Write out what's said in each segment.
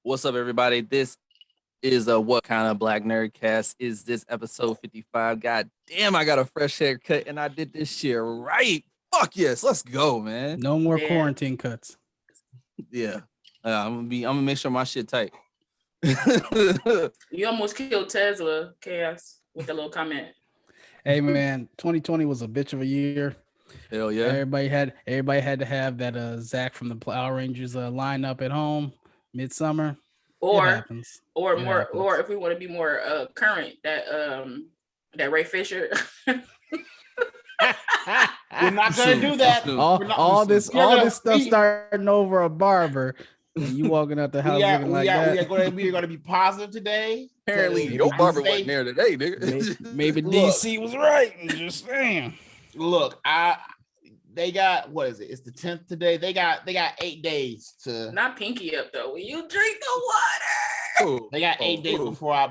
What's up, everybody? This is a What Kind of Black Nerd Cast. Is this episode 55? God damn, I got a fresh haircut and I did this shit right. Fuck yes, let's go, man. No more quarantine cuts. Yeah, I'm gonna make sure my shit tight. You almost killed Tesla, Kayos, with the little comment. Hey man, 2020 was a bitch of a year. Hell yeah. Everybody had to have that Zach from the Power Rangers lineup at home midsummer. Or happens. Or if we want to be more current, that Ray Fisher. We're not gonna do that. All this stuff starting over a barber. You walking out the house looking like that. We are gonna be positive today. Apparently, your barber wasn't there today, nigga. Maybe DC was right. I'm just saying. Look, they got, what is it? It's the 10th today. They got 8 days to not pinky up though. When you drink the water. They got 8 days before I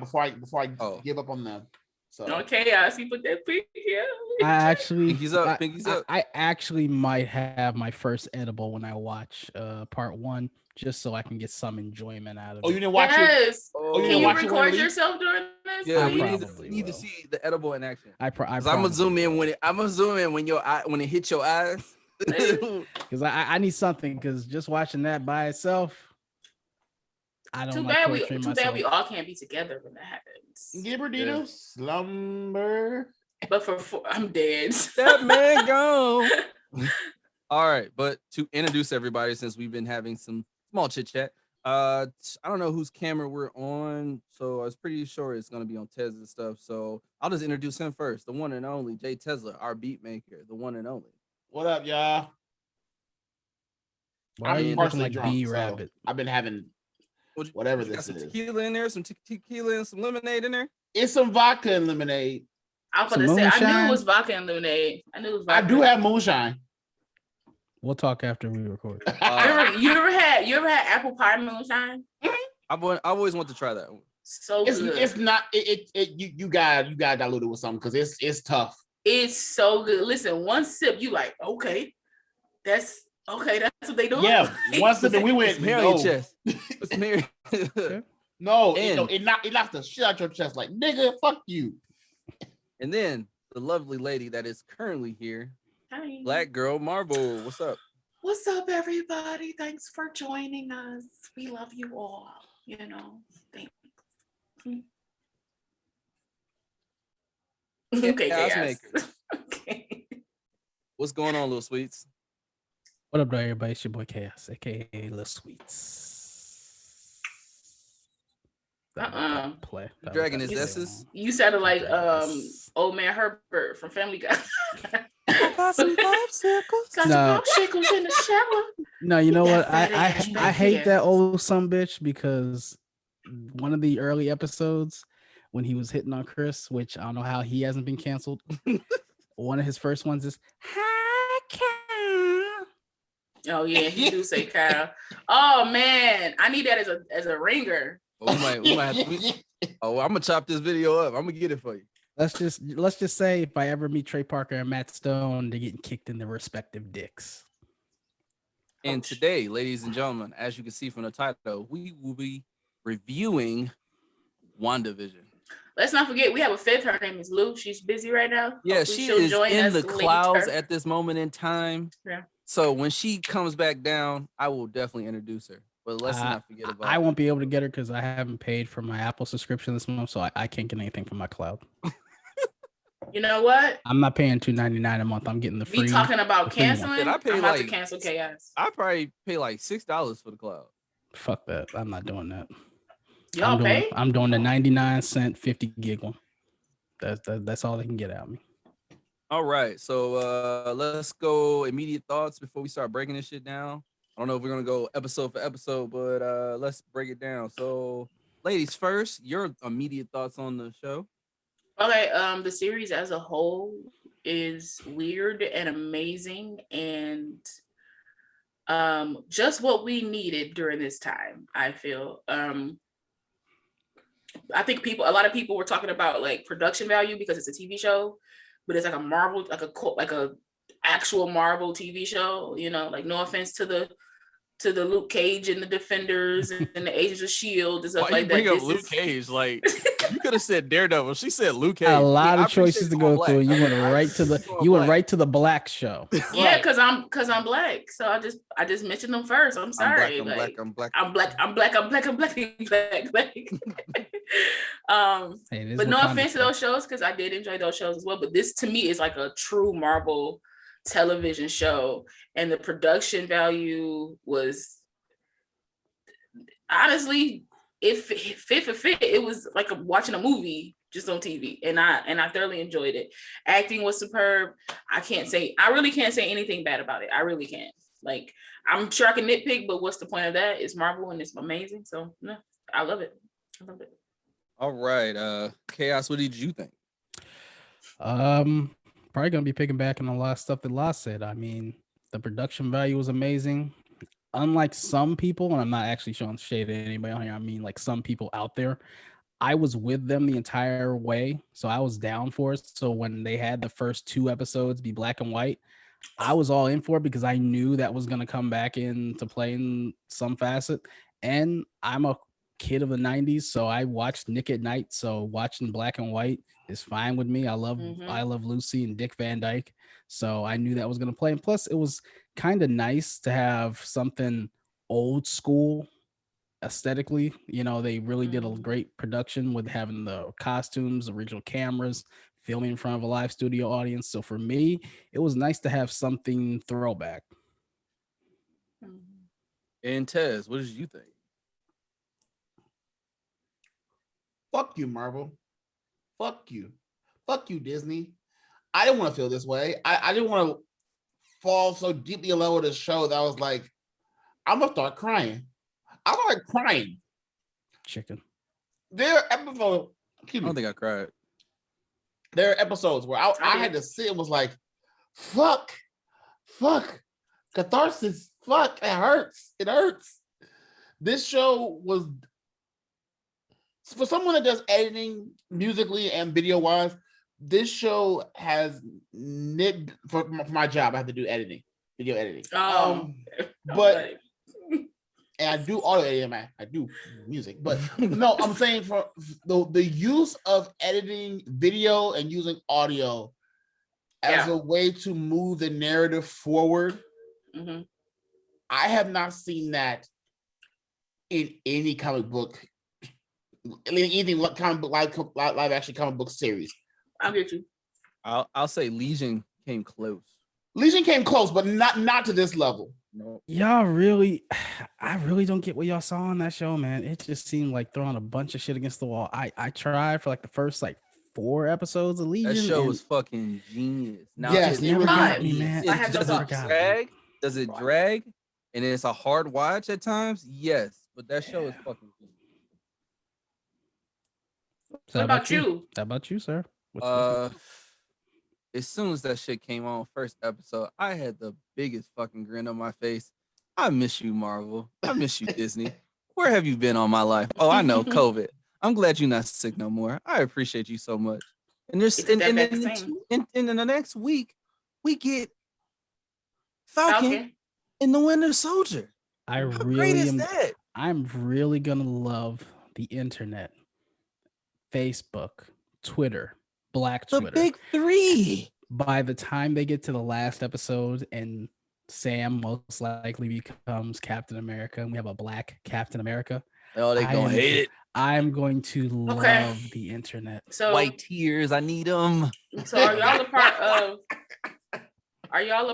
give up on them. So okay, I see. Put that pinky up. Pinky's up. I actually might have my first edible when I watch part 1, just so I can get some enjoyment out of it. Oh, you didn't watch it? Can you record yourself during this? Yeah, we need to see the edible in action. I'm gonna zoom in when it hits your eyes. Because I need something. Because just watching that by itself, I don't. Too bad we all can't be together when that happens. Giberdino slumber. But I'm dead. That man gone. All right, but to introduce everybody, since we've been having some small chit chat, I don't know whose camera we're on, so I was pretty sure it's gonna be on Tez's stuff. So I'll just introduce him first, the one and only JayTezla, our beat maker, the one and only. What up, y'all? Why are you looking like B-Rabbit? I've been having whatever this is. Some tequila in there, some tequila and some lemonade in there. It's some vodka and lemonade. I was gonna say, I knew it was vodka and lemonade. I do have moonshine. We'll talk after we record. You ever had apple pie moonshine? I've always wanted to try that one. So good. It's not you gotta dilute it with something because it's tough. It's so good. Listen, one sip, you like, okay, that's what they do. Yeah, one sip and we went. Your chest. No, it knocked the shit out your chest. Like, nigga, fuck you. And then the lovely lady that is currently here, hi. Black Girl Marble. What's up? What's up, everybody? Thanks for joining us. We love you all. Thanks. Okay, guys. Okay. What's going on, Little Sweets? What up, everybody? It's your boy Kayos, aka Little Sweets. Play. Dragging his S's. You sounded like old man Herbert from Family Guy. Got some popsicles in the shower. No, you know what? I hate that old sumbitch because one of the early episodes when he was hitting on Chris, which I don't know how he hasn't been canceled. One of his first ones is "Hi, Kyle." Oh yeah, he do say Kyle. Oh man, I need that as a ringer. I'm gonna chop this video up. I'm gonna get it for you. Let's just say if I ever meet Trey Parker and Matt Stone, they're getting kicked in their respective dicks. And today, ladies and gentlemen, as you can see from the title, we will be reviewing WandaVision. Let's not forget we have a fifth. Her name is Lou. She's busy right now. Yeah, she is in the clouds at this moment in time. Yeah. So when she comes back down, I will definitely introduce her. But let's not forget about I won't be able to get her because I haven't paid for my Apple subscription this month, so I can't get anything from my cloud. You know what? I'm not paying $2.99 a month. I'm getting the free. We talking about canceling? I'm about to cancel Chaos. I probably pay like $6 for the cloud. Fuck that. I'm not doing that. Y'all pay? I'm doing the 99-cent 50 gig one. That's all they can get out of me. All right. So let's go immediate thoughts before we start breaking this shit down. I don't know if we're gonna go episode for episode, but let's break it down. So, ladies first, your immediate thoughts on the show. Okay, the series as a whole is weird and amazing, and just what we needed during this time. I feel. I think a lot of people were talking about like production value because it's a TV show, but it's like a Marvel, like a actual Marvel TV show. Like no offense to the to the Luke Cage and the Defenders and the Agents of S.H.I.E.L.D. and stuff Why like you bring that. up Luke Cage? Like, you could have said Daredevil. She said Luke Cage. A lot I of choices to go through. You went right to the black show. Yeah, because I'm black. So I just mentioned them first. I'm sorry. I'm black. I'm black. But no offense to those shows, because I did enjoy those shows as well. But this to me is like a true Marvel television show, and the production value was honestly, if fit for fit, it was like watching a movie just on TV, and I thoroughly enjoyed it. Acting was superb. I really can't say anything bad about it. I really can't. Like, I'm sure I can nitpick, but what's the point of that? It's Marvel and it's amazing. So no, I love it. All right, Kayos, what did you think? Probably gonna be picking back on a lot of stuff that La said. I mean, the production value was amazing. Unlike some people, and I'm not actually showing shade at anybody on here, I mean like some people out there, I was with them the entire way, so I was down for it. So when they had the first 2 episodes be black and white, I was all in for it because I knew that was gonna come back into play in some facet. And I'm a kid of the 90s, so I watched Nick at Night, so watching black and white is fine with me. I love Lucy and Dick Van Dyke, so I knew that was going to play. And plus, it was kind of nice to have something old school aesthetically. You know, they really did a great production with having the costumes, original cameras, filming in front of a live studio audience. So for me, it was nice to have something throwback. And Tez, what did you think? Fuck you, Marvel. Fuck you. Fuck you, Disney. I didn't want to feel this way. I didn't want to fall so deeply in love with this show that I was like, I'm going to start crying. I started crying. Chicken. There are episodes. I don't think I cried. There are episodes where I had to sit and was like, fuck. Catharsis. Fuck. It hurts. This show was, for someone that does editing musically and video wise, this show has for my job. I have to do video editing. But and I do audio editing. I do music, but no, I'm saying for the use of editing video and using audio as a way to move the narrative forward. Mm-hmm. I have not seen that in any comic book. Anything comic book live action comic book series. I'll get you. I'll say Legion came close. Legion came close, but not to this level. No. I really don't get what y'all saw on that show, man. It just seemed like throwing a bunch of shit against the wall. I tried for like the first 4 episodes of Legion. That show was fucking genius. Now, yes, it never got me, man. Does it drag? And it's a hard watch at times? Yes, but that show is fucking genius. What about you? How about you, sir? As soon as that shit came on, first episode, I had the biggest fucking grin on my face. I miss you, Marvel. I miss you, Disney. Where have you been all my life? Oh, I know, COVID. I'm glad you're not sick no more. I appreciate you so much. And there's in the next week, we get Falcon and the Winter Soldier. I'm really gonna love the internet. Facebook, Twitter, Black Twitter. The big 3. By the time they get to the last episode and Sam most likely becomes Captain America and we have a black Captain America. Oh, they're going to hate it. I'm going to love the internet. So white tears, I need them. So are y'all a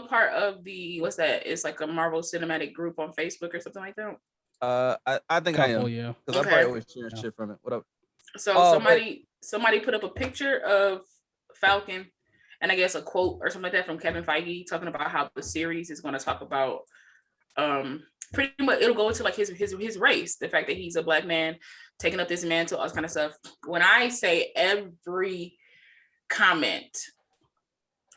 part of the, what's that? It's like a Marvel Cinematic Group on Facebook or something like that? I think I am. Yeah. Because I probably always share shit from it. What up? So somebody put up a picture of Falcon and I guess a quote or something like that from Kevin Feige talking about how the series is going to talk about pretty much it'll go into like his race, the fact that he's a black man taking up this mantle, all this kind of stuff. When I say every comment,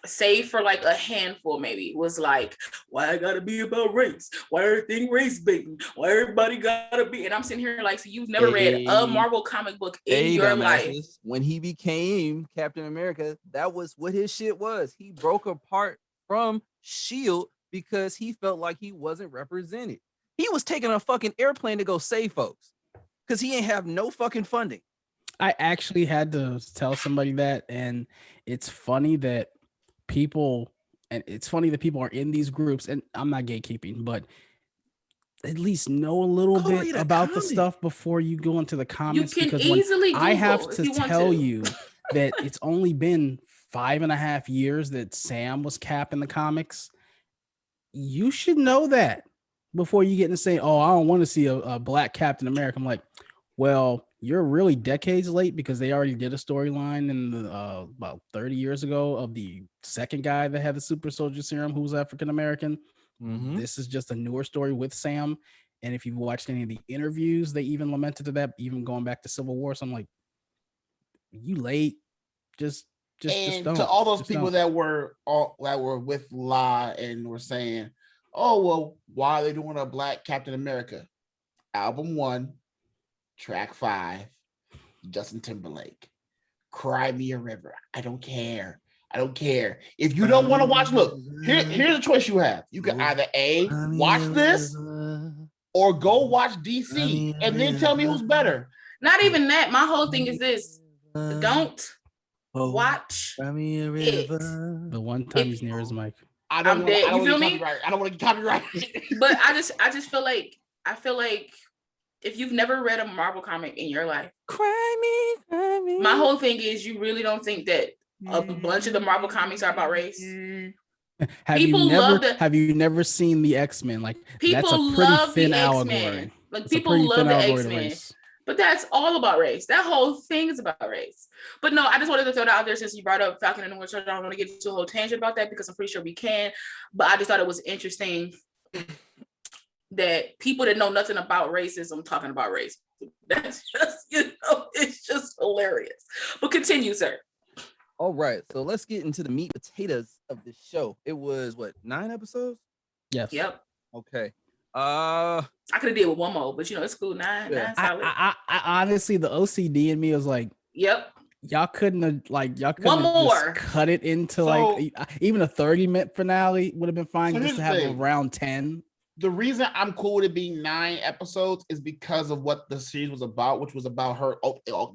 save for like a handful maybe, was like, why I gotta be about race? Why everything race baiting? Why everybody gotta be? And I'm sitting here like, so you've never read a Marvel comic book in your life. When he became Captain America, that was what his shit was. He broke apart from S.H.I.E.L.D. because he felt like he wasn't represented. He was taking a fucking airplane to go save folks because he ain't have no fucking funding. I actually had to tell somebody that, and it's funny that people are in these groups, and I'm not gatekeeping, but at least know a little bit about the stuff before you go into the comments. You can because easily when I have Google if to you want tell to. you that it's only been 5.5 years that Sam was Cap in the comics, you should know that before you get into saying, "Oh, I don't want to see a black Captain America." I'm like, well, you're really decades late because they already did a storyline in the about 30 years ago of the second guy that had the super soldier serum who was African American. Mm-hmm. This is just a newer story with Sam. And if you've watched any of the interviews, they even lamented to that, even going back to Civil War. So I'm like, you late. Just don't. To all those Just people don't. that were with La and were saying, "Oh well, why are they doing a black Captain America?" Album 1, track 5, Justin Timberlake, "Cry Me a River." I don't care. If you don't want to watch, look, here's a choice you have. You can either A, watch this, or go watch DC, and then tell me who's better. Not even that. My whole thing is this: don't watch it. The one time he's near his mic. I don't want to get copyrighted. But I just feel like if you've never read a Marvel comic in your life, Cry me. my whole thing is you really don't think that a bunch of the Marvel comics are about race. Have you never seen the X-Men? Like, that's a pretty thin allegory. Like, people love the X-Men. But that's all about race. That whole thing is about race. But no, I just wanted to throw that out there since you brought up Falcon and the Winter Soldier. I don't want to get into a whole tangent about that because I'm pretty sure we can. But I just thought it was interesting that people that know nothing about racism talking about race. That's just, it's just hilarious. But continue, sir. All right, so let's get into the meat and potatoes of the show. It was 9 episodes? Yes. Yep. Okay. I could have did with one more, but it's cool. Nine solid. I honestly, the OCD in me was like, yep. Y'all couldn't have one more cut it into even a 30-minute finale would have been fine. Just to have around 10. The reason I'm cool with it being 9 episodes is because of what the series was about, which was about her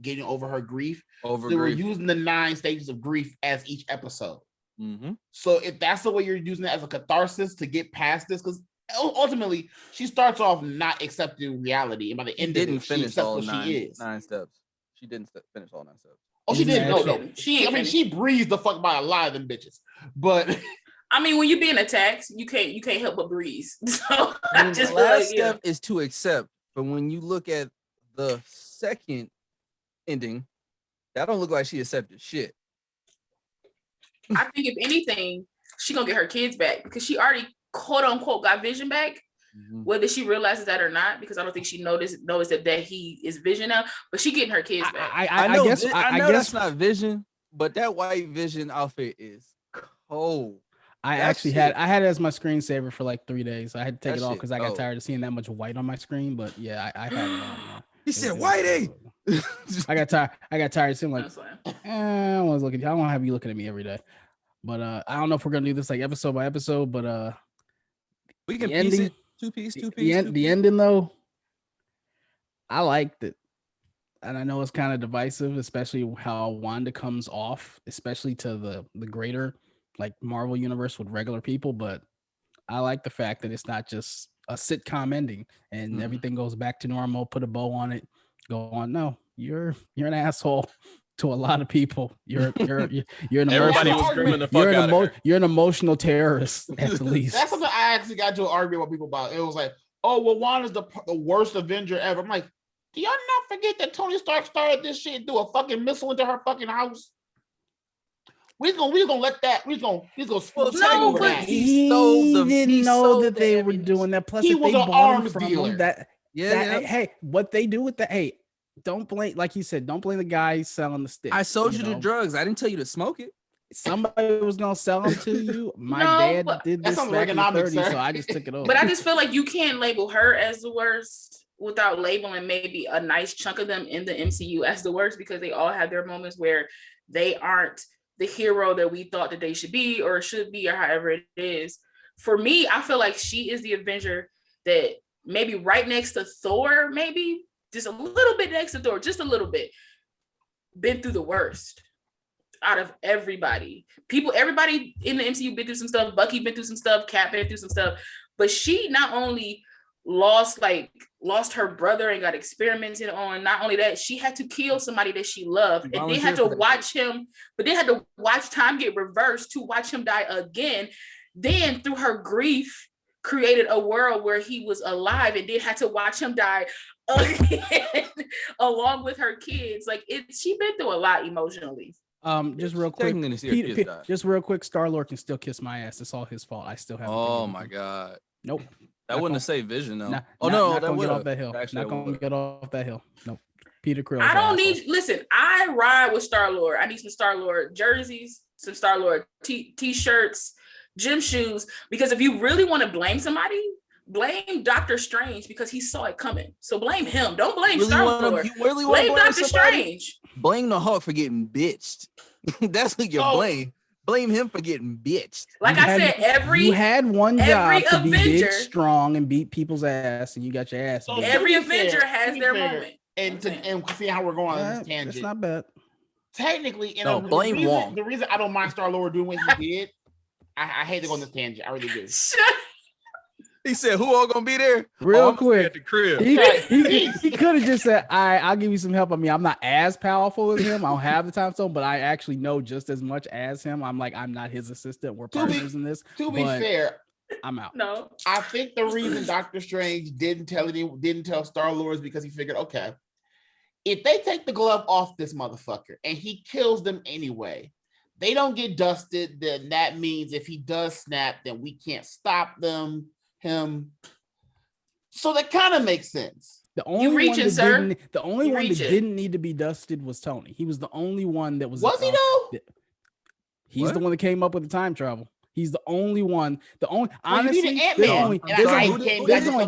getting over her grief. They were using the 9 stages of grief as each episode. Mm-hmm. So if that's the way you're using it as a catharsis to get past this, because ultimately she starts off not accepting reality, and by the end of it, she accepts what she is. 9 steps. She didn't finish all 9 steps. Oh, she didn't. No. She breathed the fuck by a lot of them bitches. But I mean, when you're being attacked, you can't help but breathe. So the last step is to accept. But when you look at the second ending, that don't look like she accepted shit. I think if anything, she gonna get her kids back because she already quote unquote got Vision back. Mm-hmm. Whether she realizes that or not, because I don't think she knows that he is Vision now, but she getting her kids back. I guess that's not Vision, but that white Vision outfit is cold. I had it as my screensaver for like 3 days. I had to take it off because I got tired of seeing that much white on my screen. But yeah, I had it on. He said, "Whitey." I got tired of seeing like, I don't want to have you looking at me every day. But I don't know if we're gonna do this like episode by episode. But we can piece it two piece. The ending though, I liked it, and I know it's kind of divisive, especially how Wanda comes off, especially to the greater like Marvel universe with regular people. But I like the fact that it's not just a sitcom ending and everything goes back to normal. Put a bow on it. Go on. No, you're an asshole to a lot of people. You're an Everybody was screaming the fuck out of her. You're an emotional terrorist at the least. That's something I actually got to argue with people about. It was like, oh well, Wanda's the worst Avenger ever. I'm like, do y'all not forget that Tony Stark started this shit and threw a fucking missile into her fucking house? We're gonna let that. He's gonna no, but he didn't know that they were doing that. Plus, he was an arms dealer. Hey, what they do with that? Hey, don't blame, like you said, don't blame the guy selling the stick. I sold you the drugs. I didn't tell you to smoke it. Somebody was gonna sell them to you. My dad did this back in the 30s, so I just took it over. But I just feel like you can't label her as the worst without labeling maybe a nice chunk of them in the MCU as the worst, because they all have their moments where they aren't the hero that we thought that they should be or should be, or however it is. For me, I feel like she is the Avenger that maybe right next to Thor, maybe just a little bit next to Thor, just a little bit, been through the worst out of everybody. Everybody in the MCU been through some stuff. Bucky been through some stuff. Cap been through some stuff. But she not only lost her brother and got experimented on. Not only that, she had to kill somebody that she loved, and then had to watch him. But then had to watch time get reversed to watch him die again. Then through her grief, created a world where he was alive, and then had to watch him die again along with her kids. Like she been through a lot emotionally. Just real quick, just real quick, Star-Lord can still kiss my ass. It's all his fault. I still have. Oh my god. Nope. That wouldn't have saved Vision though. Not that would get off that hill. Not gonna get off that hill. Nope. Peter Krill. I don't need. Listen, I ride with Star-Lord. I need some Star-Lord jerseys, some Star-Lord t-shirts, gym shoes. Because if you really want to blame somebody, blame Doctor Strange because he saw it coming. So blame him. Don't blame Star-Lord. Blame Doctor Strange. Blame the Hulk for getting bitched. That's who you blame. Blame him for getting bitched. Like I said, you had one job to be big, strong, and beat people's ass, and you got your ass. So every Avenger has their moment. And see how we're going on this tangent. It's not bad. Technically, blame Wong. The reason I don't mind Star-Lord doing what he did, I hate to go on this tangent. I really do. He said, "Who all gonna be there?" Real quick, at the crib. He could have just said, I'll give you some help." I mean, I'm not as powerful as him. I don't have the time zone, but I actually know just as much as him. I'm not his assistant. We're partners in this. To be fair, I'm out. No, I think the reason Doctor Strange didn't tell Star-Lord is because he figured, okay, if they take the glove off this motherfucker and he kills them anyway, they don't get dusted. Then that means if he does snap, then we can't stop him. So that kind of makes sense. The only one that didn't need to be dusted was Tony. He was the only one that was. Was he though? He's the one that came up with the time travel. He's the only one. Honestly, there's only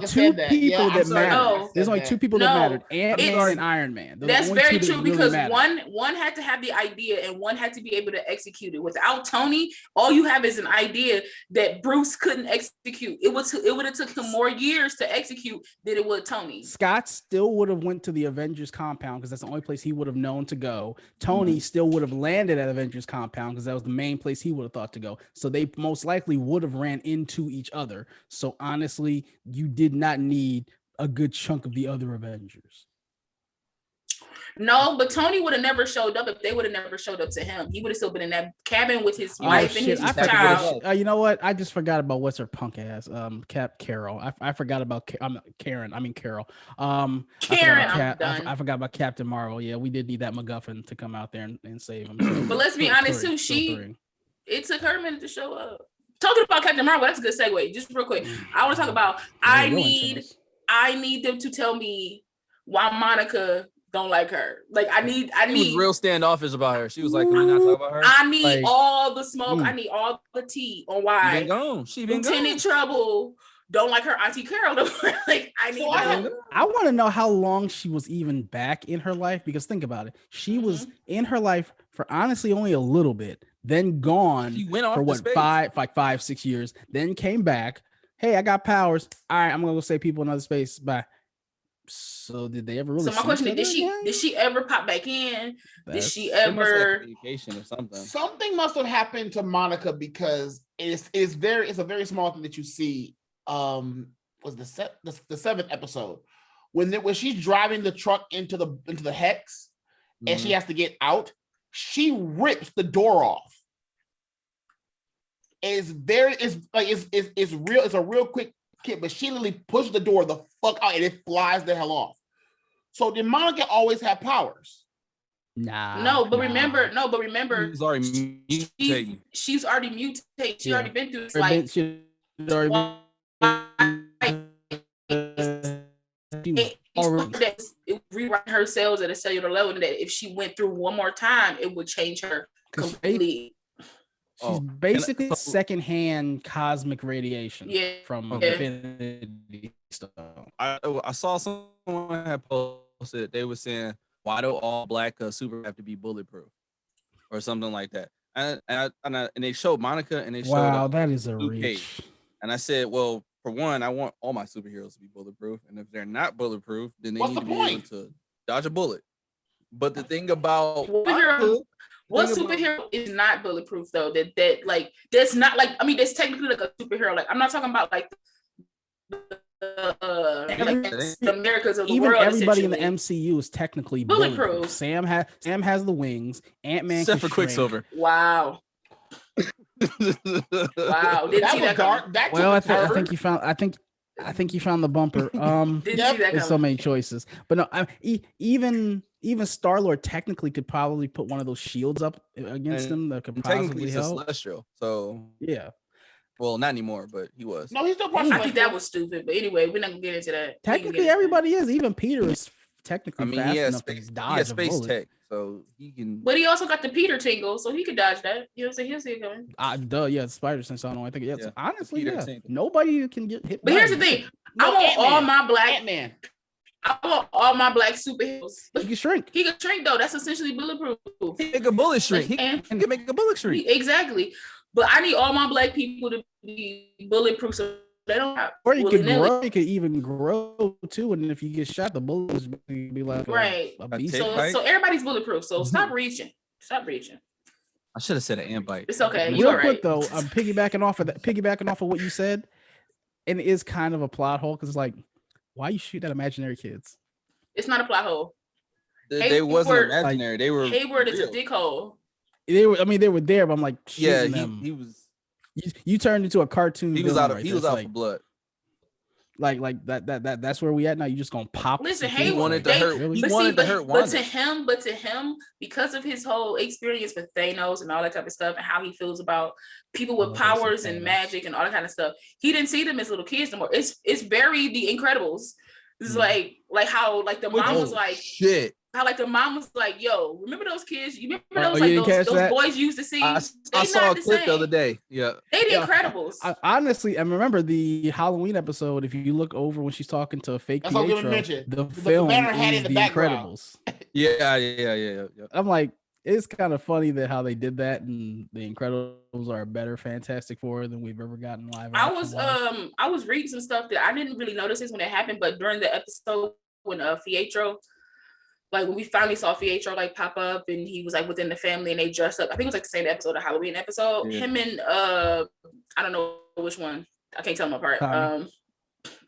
two people that mattered. There's only two people that mattered: Ant-Man and Iron Man. That's very true because one had to have the idea and one had to be able to execute it. Without Tony, all you have is an idea that Bruce couldn't execute. It would have took him more years to execute than it would Tony. Scott still would have went to the Avengers compound because that's the only place he would have known to go. Tony still would have landed at Avengers compound because that was the main place he would have thought to go. So they most likely would have ran into each other. So honestly, you did not need a good chunk of the other Avengers. No, but Tony would have never showed up if they would have never showed up to him. He would have still been in that cabin with his wife and his child. You know what? I just forgot about what's her punk ass. Carol. I forgot about Karen. I mean Carol. Karen. I forgot about Captain Marvel. Yeah, we did need that MacGuffin to come out there and save him. So, but let's be honest too. It took her a minute to show up. Talking about Captain Marvel, that's a good segue. Just real quick, I want to talk about. I need them to tell me why Monica don't like her. Like I need. She was real standoffish about her. She was like, "Can we not talk about her?" I need all the smoke. I need all the tea on why. She been gone. Lieutenant Trouble don't like her Auntie Carol. Like I need. I want to know how long she was even back in her life because think about it. She was in her life for honestly only a little bit. Then gone for what 5-6 years, then came back. Hey, I got powers. All right, I'm gonna go save people in other space. Bye. So did they ever really? So my question is, did she ever pop back in? Did she ever? Communication or something. Something must have happened to Monica because it's a very small thing that you see. Was the 7th episode when she's driving the truck into the hex and she has to get out. She rips the door off. It's a real quick kick, but she literally pushes the door the fuck out and it flies the hell off. So did Monica always have powers? Remember, she's already mutating. She's already mutated. She already been through it rewrite her cells at a cellular level, and that if she went through one more time, it would change her completely. She's basically secondhand cosmic radiation from Infinity Stone. I saw someone had posted, they were saying, why do all black super have to be bulletproof? Or something like that. And they showed Monica and they showed that is a reach. And I said, well, for one, I want all my superheroes to be bulletproof, and if they're not bulletproof, then they What's need the to be able point? to dodge a bullet. But the thing about what superhero is not bulletproof though? That's not like, I mean, that's technically like a superhero. Like, I'm not talking about like the Americas of the even world. Everybody in the MCU is technically bulletproof. Bulletproof. Sam has the wings. Ant-Man except can for shrink. Quicksilver. Wow. Wow. Didn't see that dark. That Well, I turn. think you found. I think you found the bumper. Didn't see that There's so coming. many choices, but no, even Star-Lord technically could probably put one of those shields up against him that could Technically, possibly he's a help. celestial, so Yeah, well, not anymore, but he was. No, he's still I partially. think that was stupid. But anyway, we're not gonna get into that. technically everybody is. Even Peter is technically I mean, fast he has enough space, to he dodge has a space bullet. tech, so he can. But he also got the Peter tingle, so he could dodge that. You know what I'm saying? He'll see it coming. Yeah, Spider Sense. I don't know. I think Yeah, honestly, Peter yeah, tingle. nobody can get hit. But here's the thing: I want all my black Ant-Man. I want all my black superheroes. He can shrink. He can shrink though. That's essentially bulletproof. He make a bullet shrink. He can make a bullet shrink. Exactly. But I need all my black people to be bulletproof, so they don't have. Or you could grow. You could even grow too, and if you get shot, the bullet would be like right. a beast. So everybody's bulletproof. So stop reaching. Stop reaching. I should have said an ant bite. It's okay. Real quick though, I'm piggybacking off of what you said, and it is kind of a plot hole because it's like, why you shoot at imaginary kids? It's not a plot hole. They wasn't imaginary. They were Hayward is real. a dick hole. They were there, but I'm like, yeah, them. he was. You turned into a cartoon. He was out of for blood. Like that's where we at now. You just gonna pop. Listen, he wanted to hurt. He wanted to hurt Wanda. But to him, because of his whole experience with Thanos and all that type of stuff, and how he feels about people with powers and magic and all that kind of stuff, he didn't see them as little kids no more. It's very The Incredibles. It's like how like the mom was like shit. How like the mom was like, yo, remember those kids? You remember those boys you used to see? I saw a clip the other day. Yeah. They The Incredibles. Honestly, I remember the Halloween episode. If you look over when she's talking to a fake Pietro, the film is The Incredibles. Yeah. I'm like, it's kind of funny that how they did that, and The Incredibles are a better Fantastic Four than we've ever gotten live. I was reading some stuff that I didn't really notice this when it happened, but during the episode when Pietro, like when we finally saw Pietro like pop up and he was like within the family and they dressed up. I think it was like the same episode, of Halloween episode. Yeah. Him and I don't know which one. I can't tell them apart.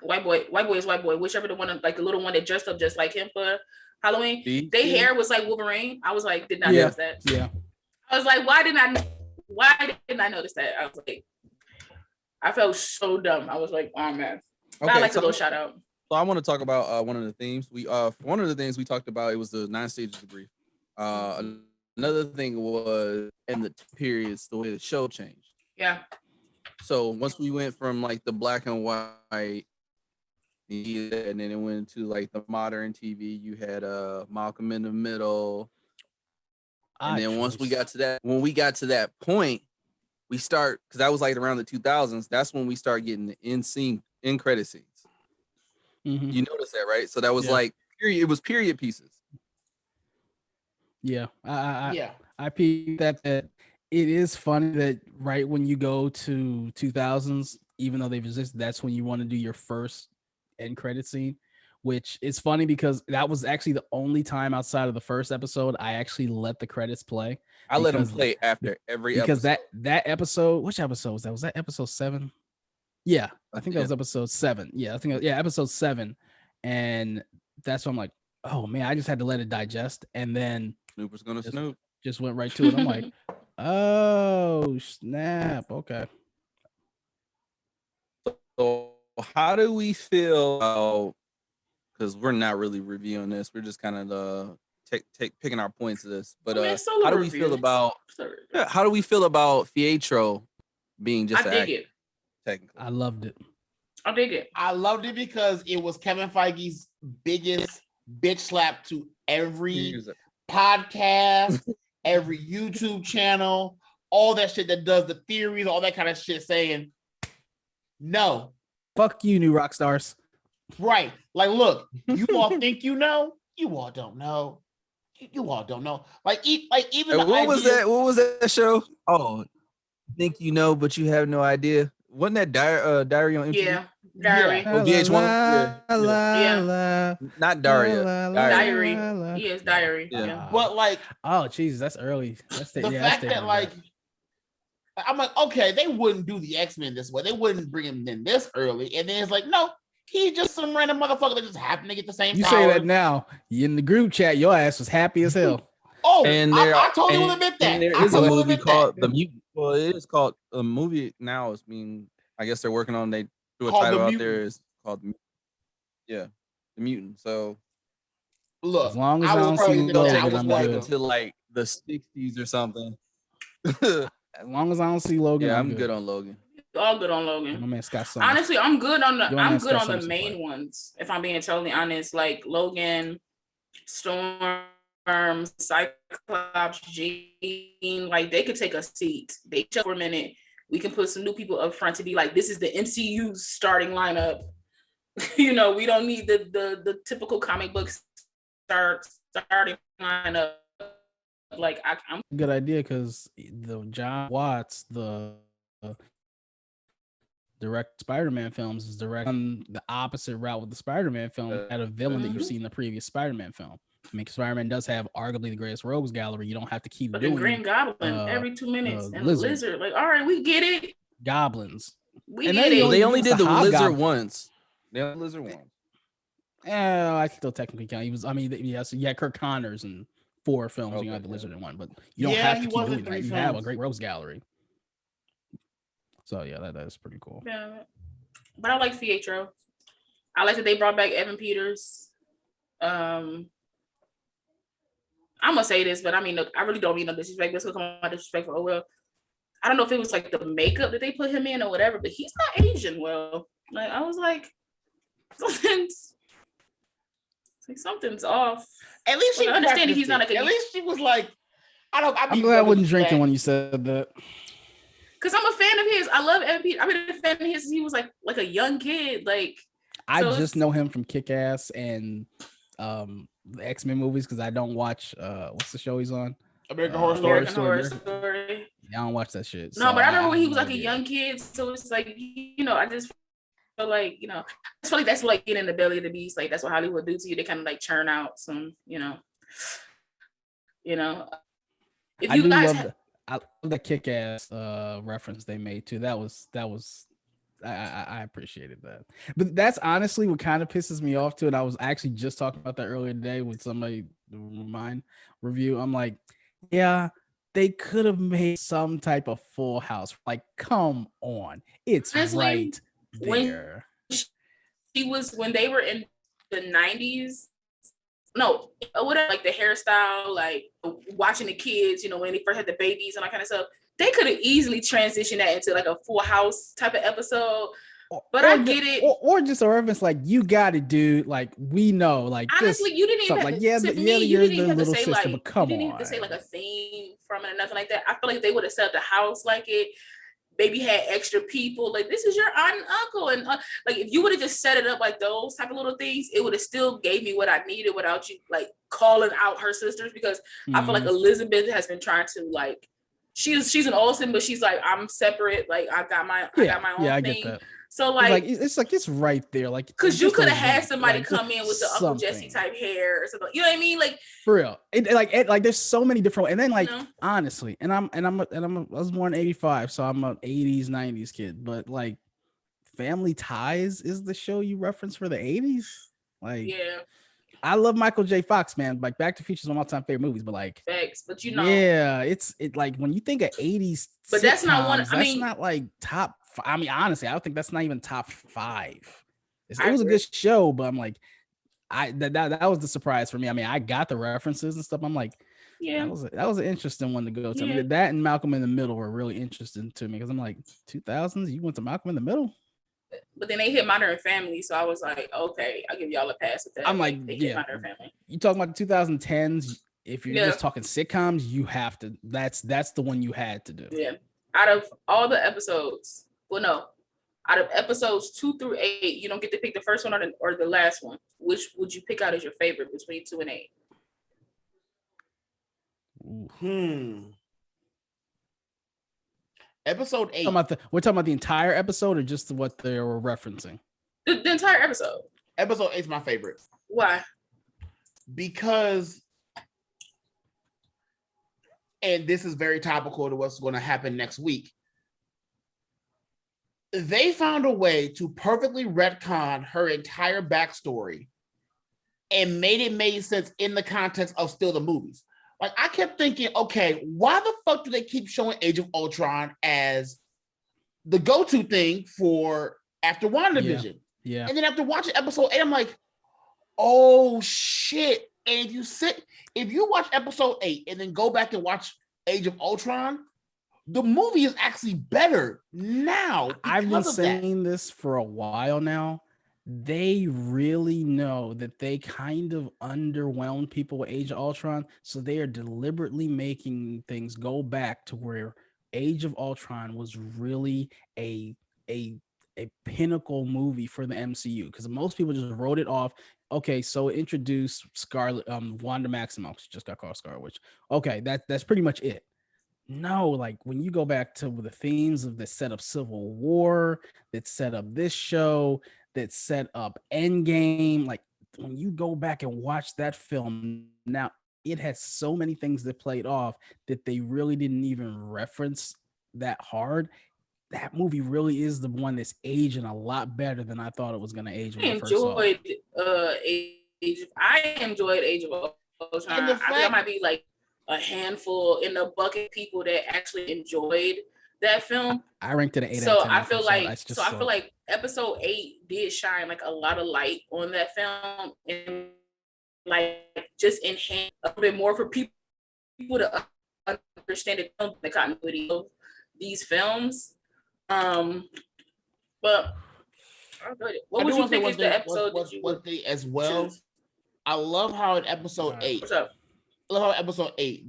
White boy, whichever the one, like the little one that dressed up just like him for Halloween. Their hair was like Wolverine. I was like, did not notice that. Yeah. I was like, why didn't I notice that? I was like, I felt so dumb. I was like, oh man. Okay, I like to go shout out. So I want to talk about one of the themes. One of the things we talked about, it was the 9 stages of grief. Another thing was in the periods, the way the show changed. Yeah. So once we went from like the black and white, and then it went to like the modern TV, you had Malcolm in the Middle. And then once we got to that point, we start, because that was like around the 2000s, that's when we start getting the end credit scenes. Mm-hmm. You notice that, right? So that was like period. It was period pieces. Yeah, I peeped that it is funny that right when you go to 2000s, even though they've existed, that's when you want to do your first end credit scene. Which is funny because that was actually the only time outside of the first episode I actually let the credits play. I let them play after every episode. Because that episode, which episode was that? Was that episode 7? Yeah, I think that was episode 7. Yeah, I think episode 7, and that's when I'm like, oh man, I just had to let it digest, and then Snoop was gonna snoop. Just went right to it. I'm like, oh snap, okay. So how do we feel about? Because we're not really reviewing this, we're just kind of picking our points of this. But how do we feel about? How do we feel about Pietro being just? I dig it. Technically. I loved it. I dig it. I loved it because it was Kevin Feige's biggest bitch slap to every podcast, every YouTube channel, all that shit that does the theories, all that kind of shit, saying no. Fuck you, new rock stars. Right. Like, look, you all think you know, you all don't know. You all don't know. Like even what was that show? Oh, think you know, but you have no idea. wasn't that Diary on MTV? Yeah, Diary. Oh, VH1. Yeah. Not Daria. Diary. Yes, Diary. Yeah. But like, oh Jesus, that's early. That's the fact that like, I'm like, okay, they wouldn't do the X-Men this way. They wouldn't bring him in this early. And then it's like, no, he's just some random motherfucker that just happened to get the same You powers. say that now. You in the group chat, your ass was happy as hell. Oh, and I totally will admit that. There is a movie called The Mutant. Well, it is called a movie now. I mean, I guess they're working on. They do a title out there. Is called The Mutant. So look, as long as I don't see Logan, I was I'm like good. to like the 60s or something. As long as I don't see Logan, I'm good on Logan. All good on Logan. My man Scott Summers. Honestly, I'm good on the Summers main ones. If I'm being totally honest, like Logan, Storm, Cyclops, Jean, like they could take a seat. They chill for a minute. We can put some new people up front to be like, this is the MCU's starting lineup. You know, we don't need the typical comic book starting lineup. Like I'm good idea because the John Watts, the direct Spider-Man films, is direct on the opposite route with the Spider-Man film at a villain that you've seen in the previous Spider-Man film. I mean, Spider-Man does have arguably the greatest rogues gallery. You don't have to keep doing Green Goblin every 2 minutes and Lizard. Like, all right, we get it. Goblins. We get it. They only did the Lizard once. They only Lizard once. Yeah, I still technically count. He was. I mean, yes, you had Kirk Connors in 4 films. You had the Lizard in 1, but you don't have to keep doing that. You have a great rogues gallery. So yeah, that is pretty cool. Yeah, but I like Pietro. I like that they brought back Evan Peters. I'm gonna say this, but I mean, I really don't mean no disrespect. This will come out disrespectful. Oh well, I don't know if it was like the makeup that they put him in or whatever, but he's not Asian well. Like I was like, something's off. At least she understanding he's not like at least she was like, I'm glad I wasn't drinking when you said that. Cause I'm a fan of his. I love Evan Peters. I've been a fan of his since he was like a young kid. Like I just know him from Kick-Ass and the X-Men movies because I don't watch what's the show he's on? American Horror Story. Yeah, I don't watch that shit. No, but I remember when he was like a young kid. So it's like, you know, I just feel like, you know, I feel like that's like getting in the belly of the beast. Like that's what Hollywood do to you. They kind of like churn out some, you know. If you guys I love the Kick-Ass reference they made too. That was I appreciated that. But that's honestly what kind of pisses me off too. And I was actually just talking about that earlier today with somebody mine review. I'm like, yeah, they could have made some type of Full House. Like, come on, it's honestly, right there. When they were in the 90s. No, whatever, like the hairstyle, like watching the kids, you know, when they first had the babies and all kind of stuff, they could have easily transitioned that into like a Full House type of episode. But I get it. Or just a reference like, you got it, dude. Like, we know. Like, honestly, you didn't even have like, you didn't even have to say sister, like, you didn't even have to say like a theme from it or nothing like that. I feel like if they would have set up the house like it, maybe had extra people, like this is your aunt and uncle, and like if you would have just set it up like those type of little things, it would have still gave me what I needed without you like calling out her sisters, because I feel like Elizabeth has been trying to like she's an Olsen, but she's like, I'm separate, like I got my own thing. I get that. So like it's right there, like because you could have had somebody come in with the Uncle Jesse type hair or something, you know what I mean? Like for real, like there's so many different. And then like honestly, I was born in '85, so I'm an '80s '90s kid. But like, Family Ties is the show you reference for the '80s. Like, yeah, I love Michael J. Fox, man. Like, Back to the Future is one of my time favorite movies. But like, facts. But you know, yeah, it's like when you think of '80s, but that's not one. I mean, not like top. I mean, honestly, I don't think that's not even top 5. It was a good show, but I'm like, that was the surprise for me. I mean, I got the references and stuff. I'm like, yeah, that was an interesting one to go to. Yeah. I mean, that and Malcolm in the Middle were really interesting to me because I'm like, 2000s, you went to Malcolm in the Middle. But then they hit Modern Family, so I was like, okay, I'll give y'all a pass with that. I'm like, they hit Modern Family. You talking about the 2010s? If you're just talking sitcoms, you have to. That's the one you had to do. Yeah. Out of all the episodes. Well, no, out of episodes 2 through 8, you don't get to pick the first one or the last one. Which would you pick out as your favorite between 2 and 8? Episode 8. We're talking about the entire episode or just what they were referencing? The entire episode. Episode 8 is my favorite. Why? Because, and this is very topical to what's going to happen next week, they found a way to perfectly retcon her entire backstory and made sense in the context of still the movies. Like, I kept thinking, okay, why the fuck do they keep showing Age of Ultron as the go-to thing for after WandaVision? Yeah. And then after watching episode 8, I'm like, oh shit. And if you watch episode 8 and then go back and watch Age of Ultron, the movie is actually better now. I've been saying this for a while now. They really know that they kind of underwhelmed people with Age of Ultron, so they are deliberately making things go back to where Age of Ultron was really a pinnacle movie for the MCU, because most people just wrote it off. Okay, so introduce Scarlet, Wanda Maximoff. She just got called Scarlet Witch. Okay, that's pretty much it. No, like when you go back to the themes of the set up Civil War, that set up this show, that set up Endgame, like when you go back and watch that film now, it has so many things that played off that they really didn't even reference that hard. That movie really is the one that's aging a lot better than I thought it was going to age when I first saw it. I enjoyed Age of Ultron. I think I might be like a handful in the bucket of people that actually enjoyed that film. I ranked it an 8 so out of 10. I feel like episode 8 did shine like a lot of light on that film and like just enhance a little bit more for people to understand the continuity of these films. But what would you think is the episode that you would as well? Choose? I love how in episode 8. What's up? I love how episode 8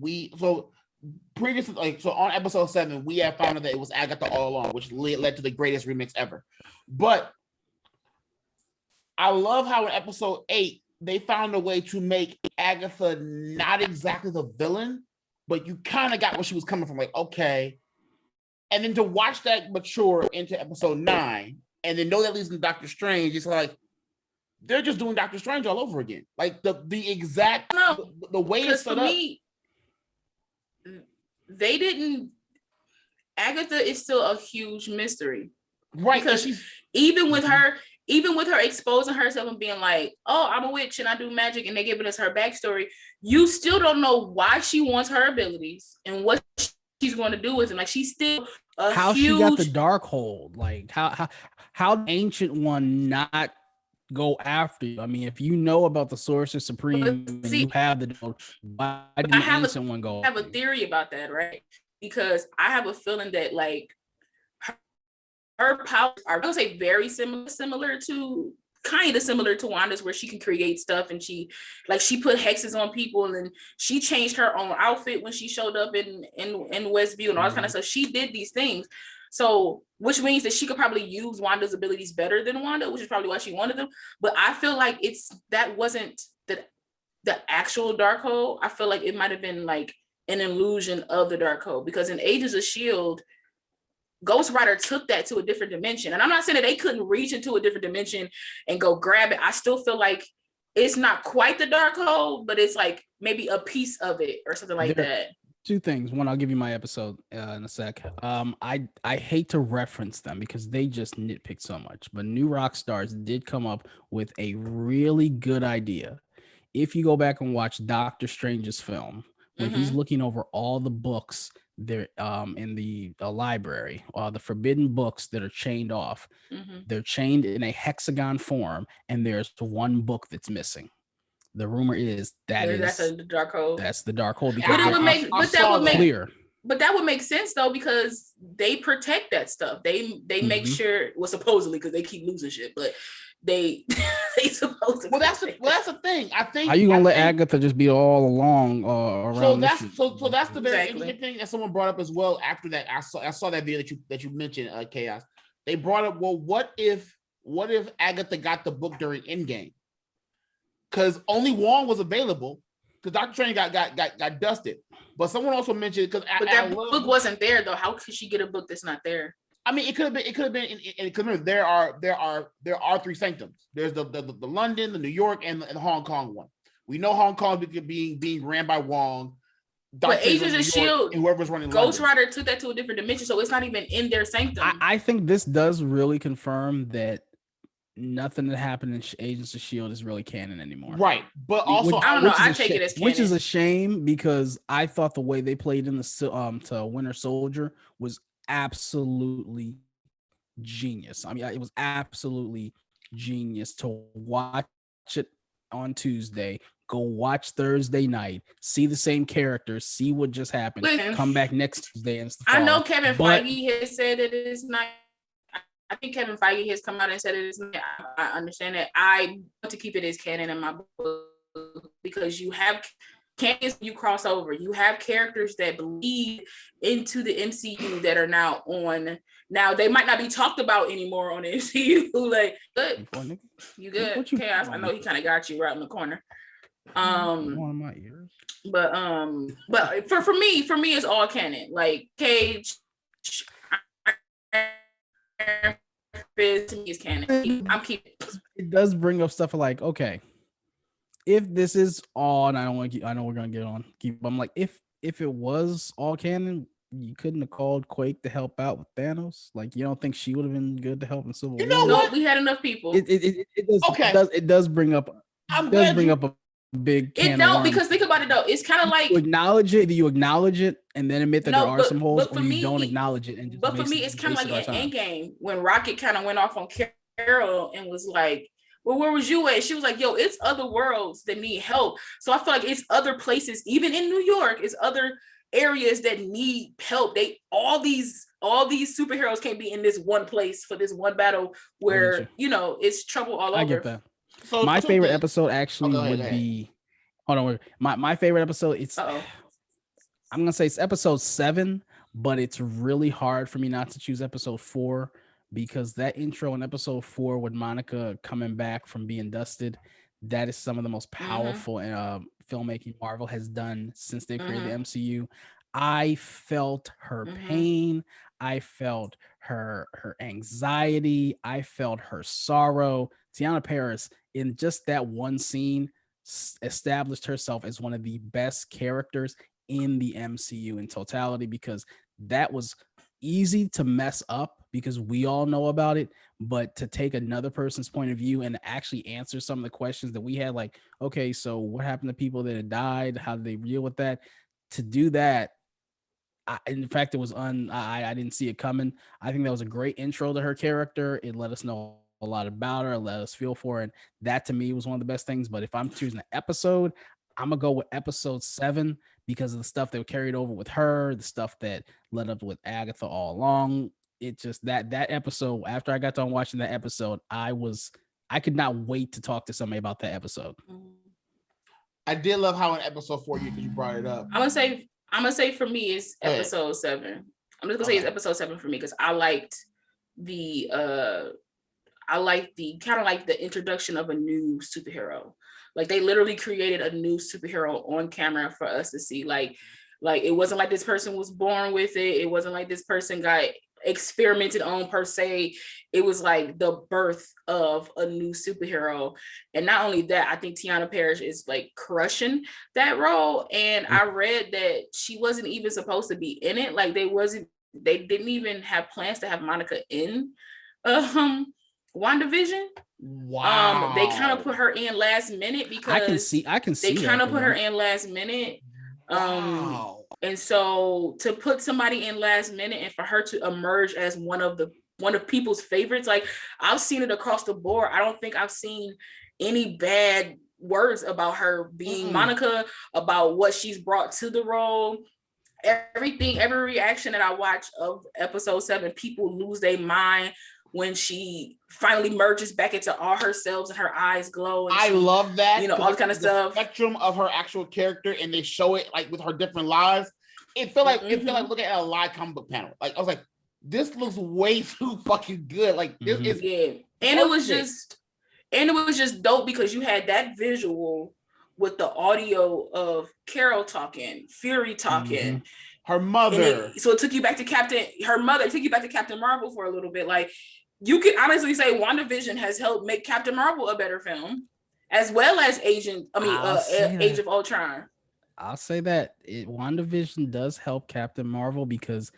on episode 7 we have found out that it was Agatha all along, which led to the greatest remix ever. But I love how in episode 8 they found a way to make Agatha not exactly the villain, but you kind of got where she was coming from. Like, okay. And then to watch that mature into episode 9 and then know that leads to Doctor Strange, it's like they're just doing Doctor Strange all over again. Like the exact the way it's set up. Me, they didn't. Agatha is still a huge mystery, right? Because even with her exposing herself and being like, "Oh, I'm a witch and I do magic," and they giving us her backstory, you still don't know why she wants her abilities and what she's going to do with them. Like, she's still she got the Darkhold. Like how Ancient One not go after you? I mean, if you know about the Sorcerer Supreme and you have the, why didn't the Ancient One go? I have a theory about that, right? Because I have a feeling that like her powers are, I don't say very similar to Wanda's, where she can create stuff and she put hexes on people and she changed her own outfit when she showed up in Westview and all that kind of stuff. She did these things. So, which means that she could probably use Wanda's abilities better than Wanda, which is probably why she wanted them. But I feel like that wasn't the actual Darkhold. I feel like it might have been like an illusion of the Darkhold, because in Agents of S.H.I.E.L.D., Ghost Rider took that to a different dimension. And I'm not saying that they couldn't reach into a different dimension and go grab it. I still feel like it's not quite the Darkhold, but it's like maybe a piece of it or something like that. Two things. One, I'll give you my episode in a sec. I hate to reference them because they just nitpick so much, but New Rockstars did come up with a really good idea. If you go back and watch Doctor Strange's film, when he's looking over all the books there in the library, the forbidden books that are chained off, they're chained in a hexagon form, and there's one book that's missing. The rumor is that's the Darkhold. That's the Darkhold. But that would make sense though, because they protect that stuff. They make sure, well, supposedly, because they keep losing shit, but they supposedly. Well, that's the thing. I think. How you gonna let Agatha just be all along around? So that's the very interesting thing that someone brought up as well. After that, I saw that video that you mentioned, Kayos. They brought up, well, what if Agatha got the book during Endgame? Because only Wong was available, because Doctor Strange got dusted. But someone also mentioned because that book wasn't there though. How could she get a book that's not there? I mean, it could have been. Because there are 3 sanctums. There's the London, the New York, and the Hong Kong one. We know Hong Kong being ran by Wong. But Agents of S.H.I.E.L.D. and whoever's running Ghost London. Rider took that to a different dimension, so it's not even in their sanctum. I think this does really confirm that nothing that happened in Agents of S.H.I.E.L.D. is really canon anymore. Right. But also, I don't know. I take it as canon. Which is a shame because I thought the way they played in the to Winter Soldier was absolutely genius. I mean, it was absolutely genius to watch it on Tuesday, go watch Thursday night, see the same characters, see what just happened, come back next Tuesday and I know Kevin Feige has said that it is not. I think Kevin Feige has come out and said it is not. I understand that. I want to keep it as canon in my book because you have canons, you cross over. You have characters that bleed into the MCU that are now on. Now they might not be talked about anymore on the MCU. Like, good, you good? Kayos, I know he kind of got you right in the corner. On my ears. But for me, it's all canon. Like Cage, to me is canon. I'm keeping. It does bring up stuff like, okay, if this is all, and I know we're gonna get on. I'm like, if it was all canon, you couldn't have called Quake to help out with Thanos. Like, you don't think she would have been good to help in Civil War? No, we had enough people. It does. Okay. It does bring up. A big. It don't, because think about it though. It's kind of like you acknowledge it. You acknowledge it, and then admit that there are some holes, or you don't acknowledge it. And just but for me, it's kind of like an Endgame when Rocket kind of went off on Carol and was like, well, where was you at? She was like, yo, it's other worlds that need help. So I feel like it's other places, even in New York, it's other areas that need help. All these superheroes can't be in this one place for this one battle where it's trouble all over. I get that. So my favorite episode actually would be. Hold on, my favorite episode. I'm gonna say it's episode 7, but it's really hard for me not to choose episode 4. Because that intro in episode 4 with Monica coming back from being dusted, that is some of the most powerful filmmaking Marvel has done since they created the MCU. I felt her pain. I felt her anxiety. I felt her sorrow. Teyonah Parris, in just that one scene, established herself as one of the best characters in the MCU in totality, because that was easy to mess up because we all know about it, but to take another person's point of view and actually answer some of the questions that we had, like, okay, so what happened to people that had died? How did they deal with that? To do that, in fact, it was I didn't see it coming. I think that was a great intro to her character. It let us know a lot about her, let us feel for her, and that to me was one of the best things. But if I'm choosing an episode, I'm gonna go with episode 7 because of the stuff that carried over with her, the stuff that led up with Agatha all along. It just that episode, after I got done watching that episode, I could not wait to talk to somebody about that episode. I did love how in episode 4 you brought it up. I'm gonna say for me it's episode 7. I'm just gonna say it's episode 7 for me because I liked the kind of like the introduction of a new superhero. Like they literally created a new superhero on camera for us to see. Like it wasn't like this person was born with it. It wasn't like this person got experimented on per se. It was like the birth of a new superhero. And not only that, I think Teyonah Parris is like crushing that role. And I read that she wasn't even supposed to be in it. Like they didn't even have plans to have Monica in WandaVision. Wow. They kind of put her in last minute because I can see they kind of put her in last minute. Wow. And so to put somebody in last minute and for her to emerge as one of people's favorites, like I've seen it across the board. I don't think I've seen any bad words about her being Monica, about what she's brought to the role. Every reaction that I watch of episode 7, people lose their mind when she finally merges back into all herself and her eyes glow. And I love that. All the kind of stuff. Spectrum of her actual character, and they show it like with her different lives. It felt like looking at a live comic book panel. Like I was like, this looks way too fucking good. Like this is And it was just dope because you had that visual with the audio of Carol talking, Fury talking, her mother. So it took you back to Captain Marvel for a little bit. Like, you could honestly say WandaVision has helped make Captain Marvel a better film, as well as Age of Ultron. I'll say that WandaVision does help Captain Marvel because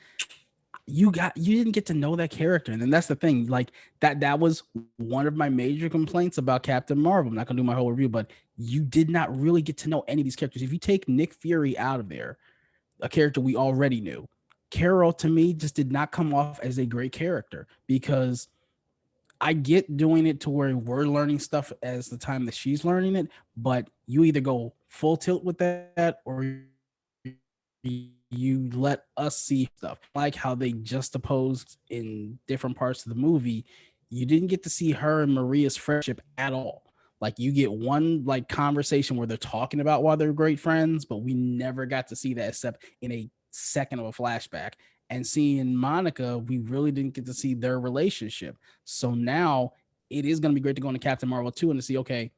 you didn't get to know that character, and then that's the thing. Like that was one of my major complaints about Captain Marvel. I'm not gonna do my whole review, but you did not really get to know any of these characters. If you take Nick Fury out of there, a character we already knew, Carol to me just did not come off as a great character, because I get doing it to where we're learning stuff as the time that she's learning it, but you either go full tilt with that or you let us see stuff. Like how they juxtaposed in different parts of the movie, you didn't get to see her and Maria's friendship at all. Like, you get one like conversation where they're talking about why they're great friends, but we never got to see that except in a second of a flashback. And seeing Monica, we really didn't get to see their relationship. So now it is going to be great to go into Captain Marvel 2 and to see, okay,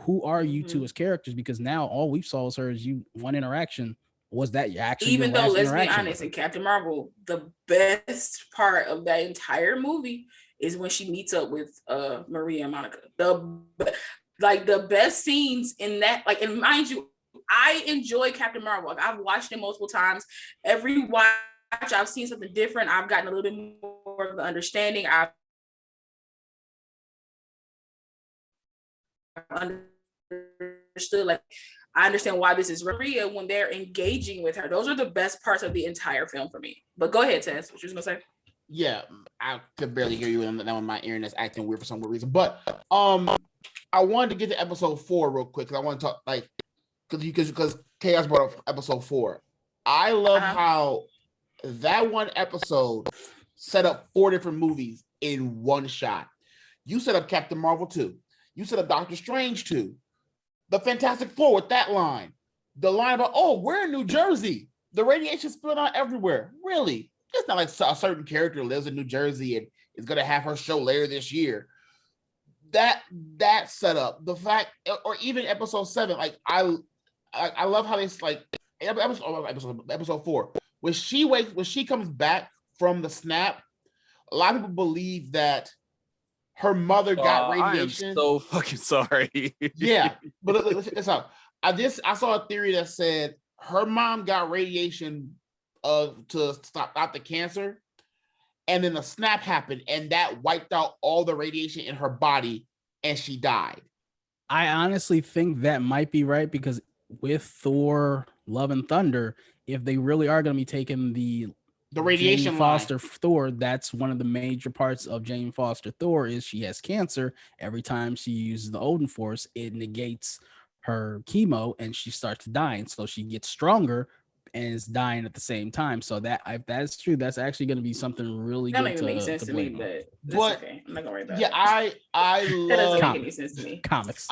who are you two as characters? Because now all we saw was her as one interaction. Was that actually even though, let's be honest, in Captain Marvel, the best part of that entire movie is when she meets up with Maria and Monica. The best scenes in that, like, and mind you, I enjoy Captain Marvel. Like, I've watched it multiple times. Every watch, I've seen something different. I've gotten a little bit more of the understanding. I've understood, like, I understand why this is Maria when they're engaging with her. Those are the best parts of the entire film for me. But go ahead, Tess. What you was gonna say? Yeah, I could barely hear you on that one. My internet's acting weird for some weird reason. But I wanted to get to episode 4 real quick because I want to talk, like, because Kayos brought up episode 4. I love how that one episode set up 4 different movies in one shot. You set up Captain Marvel 2. You set up Doctor Strange 2. The Fantastic Four with that line. The line about, oh, we're in New Jersey. The radiation spilling out everywhere. Really? It's not like a certain character lives in New Jersey and is going to have her show later this year. That setup, the fact, or even episode 7, like I love how they like episode 4 when she comes back from the snap. A lot of people believe that her mother got radiation. I am so fucking sorry. Yeah, but listen up. I saw a theory that said her mom got radiation to stop out the cancer, and then the snap happened, and that wiped out all the radiation in her body, and she died. I honestly think that might be right, because with Thor: Love and Thunder, if they really are going to be taking the radiation Jane Foster Thor, that's one of the major parts of Jane Foster Thor is she has cancer. Every time she uses the Odin Force, it negates her chemo and she starts dying. So she gets stronger and is dying at the same time. So that, if that's true, that's actually going to be something really that good to make sense to me. But okay, I'm not gonna worry about it. I love that doesn't make any sense to me. Comics.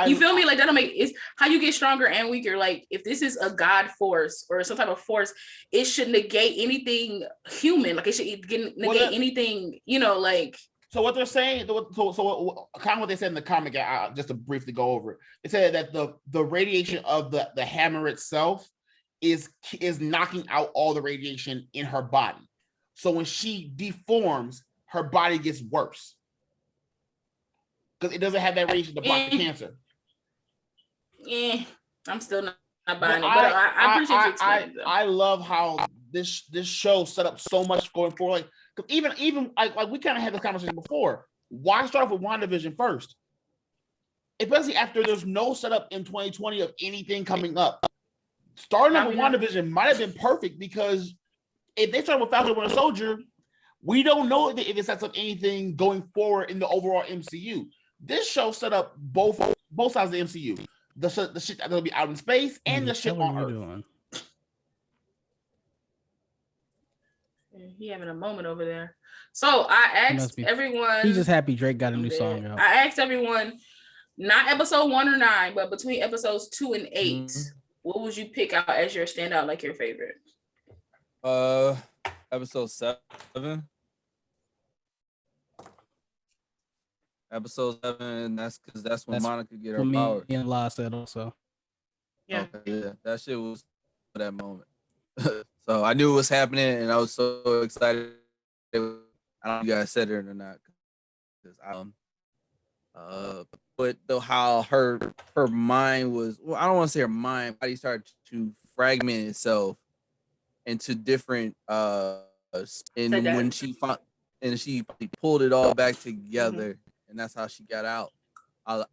You feel me? Like, that'll make it's how you get stronger and weaker. Like, if this is a God force or some type of force, it should negate anything human. Like, it should negate anything, like. So what they're saying, so kind of what they said in the comic, just to briefly go over it. They said that the radiation of the hammer itself is knocking out all the radiation in her body. So when she deforms, her body gets worse because it doesn't have that radiation to block the cancer. Yeah, I'm still not buying it, but I appreciate you explaining. I love how this show set up so much going forward. Like, because even like we kind of had this conversation before. Why start off with WandaVision first? Especially after there's no setup in 2020 of anything coming up. Starting off with WandaVision might have been perfect, because if they start with Falcon Winter Soldier, we don't know if it sets up anything going forward in the overall MCU. This show set up both sides of the MCU. The shit that'll be out in space and the shit on Earth. He having a moment over there. So I asked everyone. He's just happy Drake got a new song out. I asked everyone, not episode 1 or 9, but between episodes 2 and 8. What would you pick out as your standout, like your favorite? Episode 7. Episode 7. That's because that's when Monica get her power. And La said also. Yeah. Yeah, that shit was for that moment. So I knew it was happening, and I was so excited. I don't know if you guys said it or not. But though how her mind was, well, I don't want to say her mind, body started to fragment itself into different and when she found and she pulled it all back together, and that's how she got out of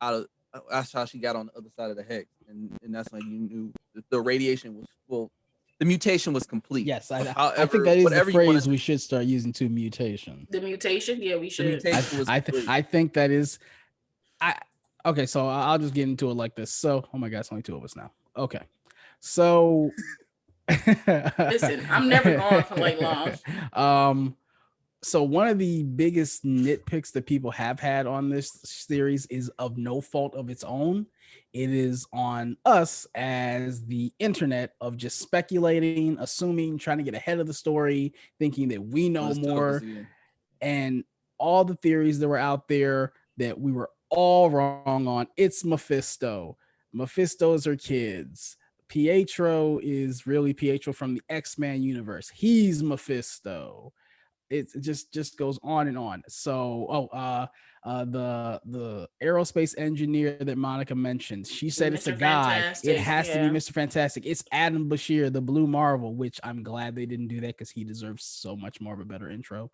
that's how she got on the other side of the hex, and that's when you knew the radiation was, well, the mutation was complete. Yes, I However, think that is the whatever you wanna phrase say, we should start using too. Mutation. The mutation, yeah, we the should. mutation was complete. I think that is. Okay, so I'll just get into it like this. So, oh my God, it's only two of us now. Okay, so Listen, I'm never going for like long. So one of the biggest nitpicks that people have had on this series is of no fault of its own. It is on us as the internet of just speculating, assuming, trying to get ahead of the story, thinking that we know more, and all the theories that were out there that we were all wrong on. It's Mephisto. Mephisto's are kids. Pietro is really Pietro from the X-Men universe. He's Mephisto. It just goes on and on. So, the aerospace engineer that Monica mentioned, she said it's a guy. It has to be Mr. Fantastic. It's Adam Bashir, the Blue Marvel, which I'm glad they didn't do that because he deserves so much more of a better intro.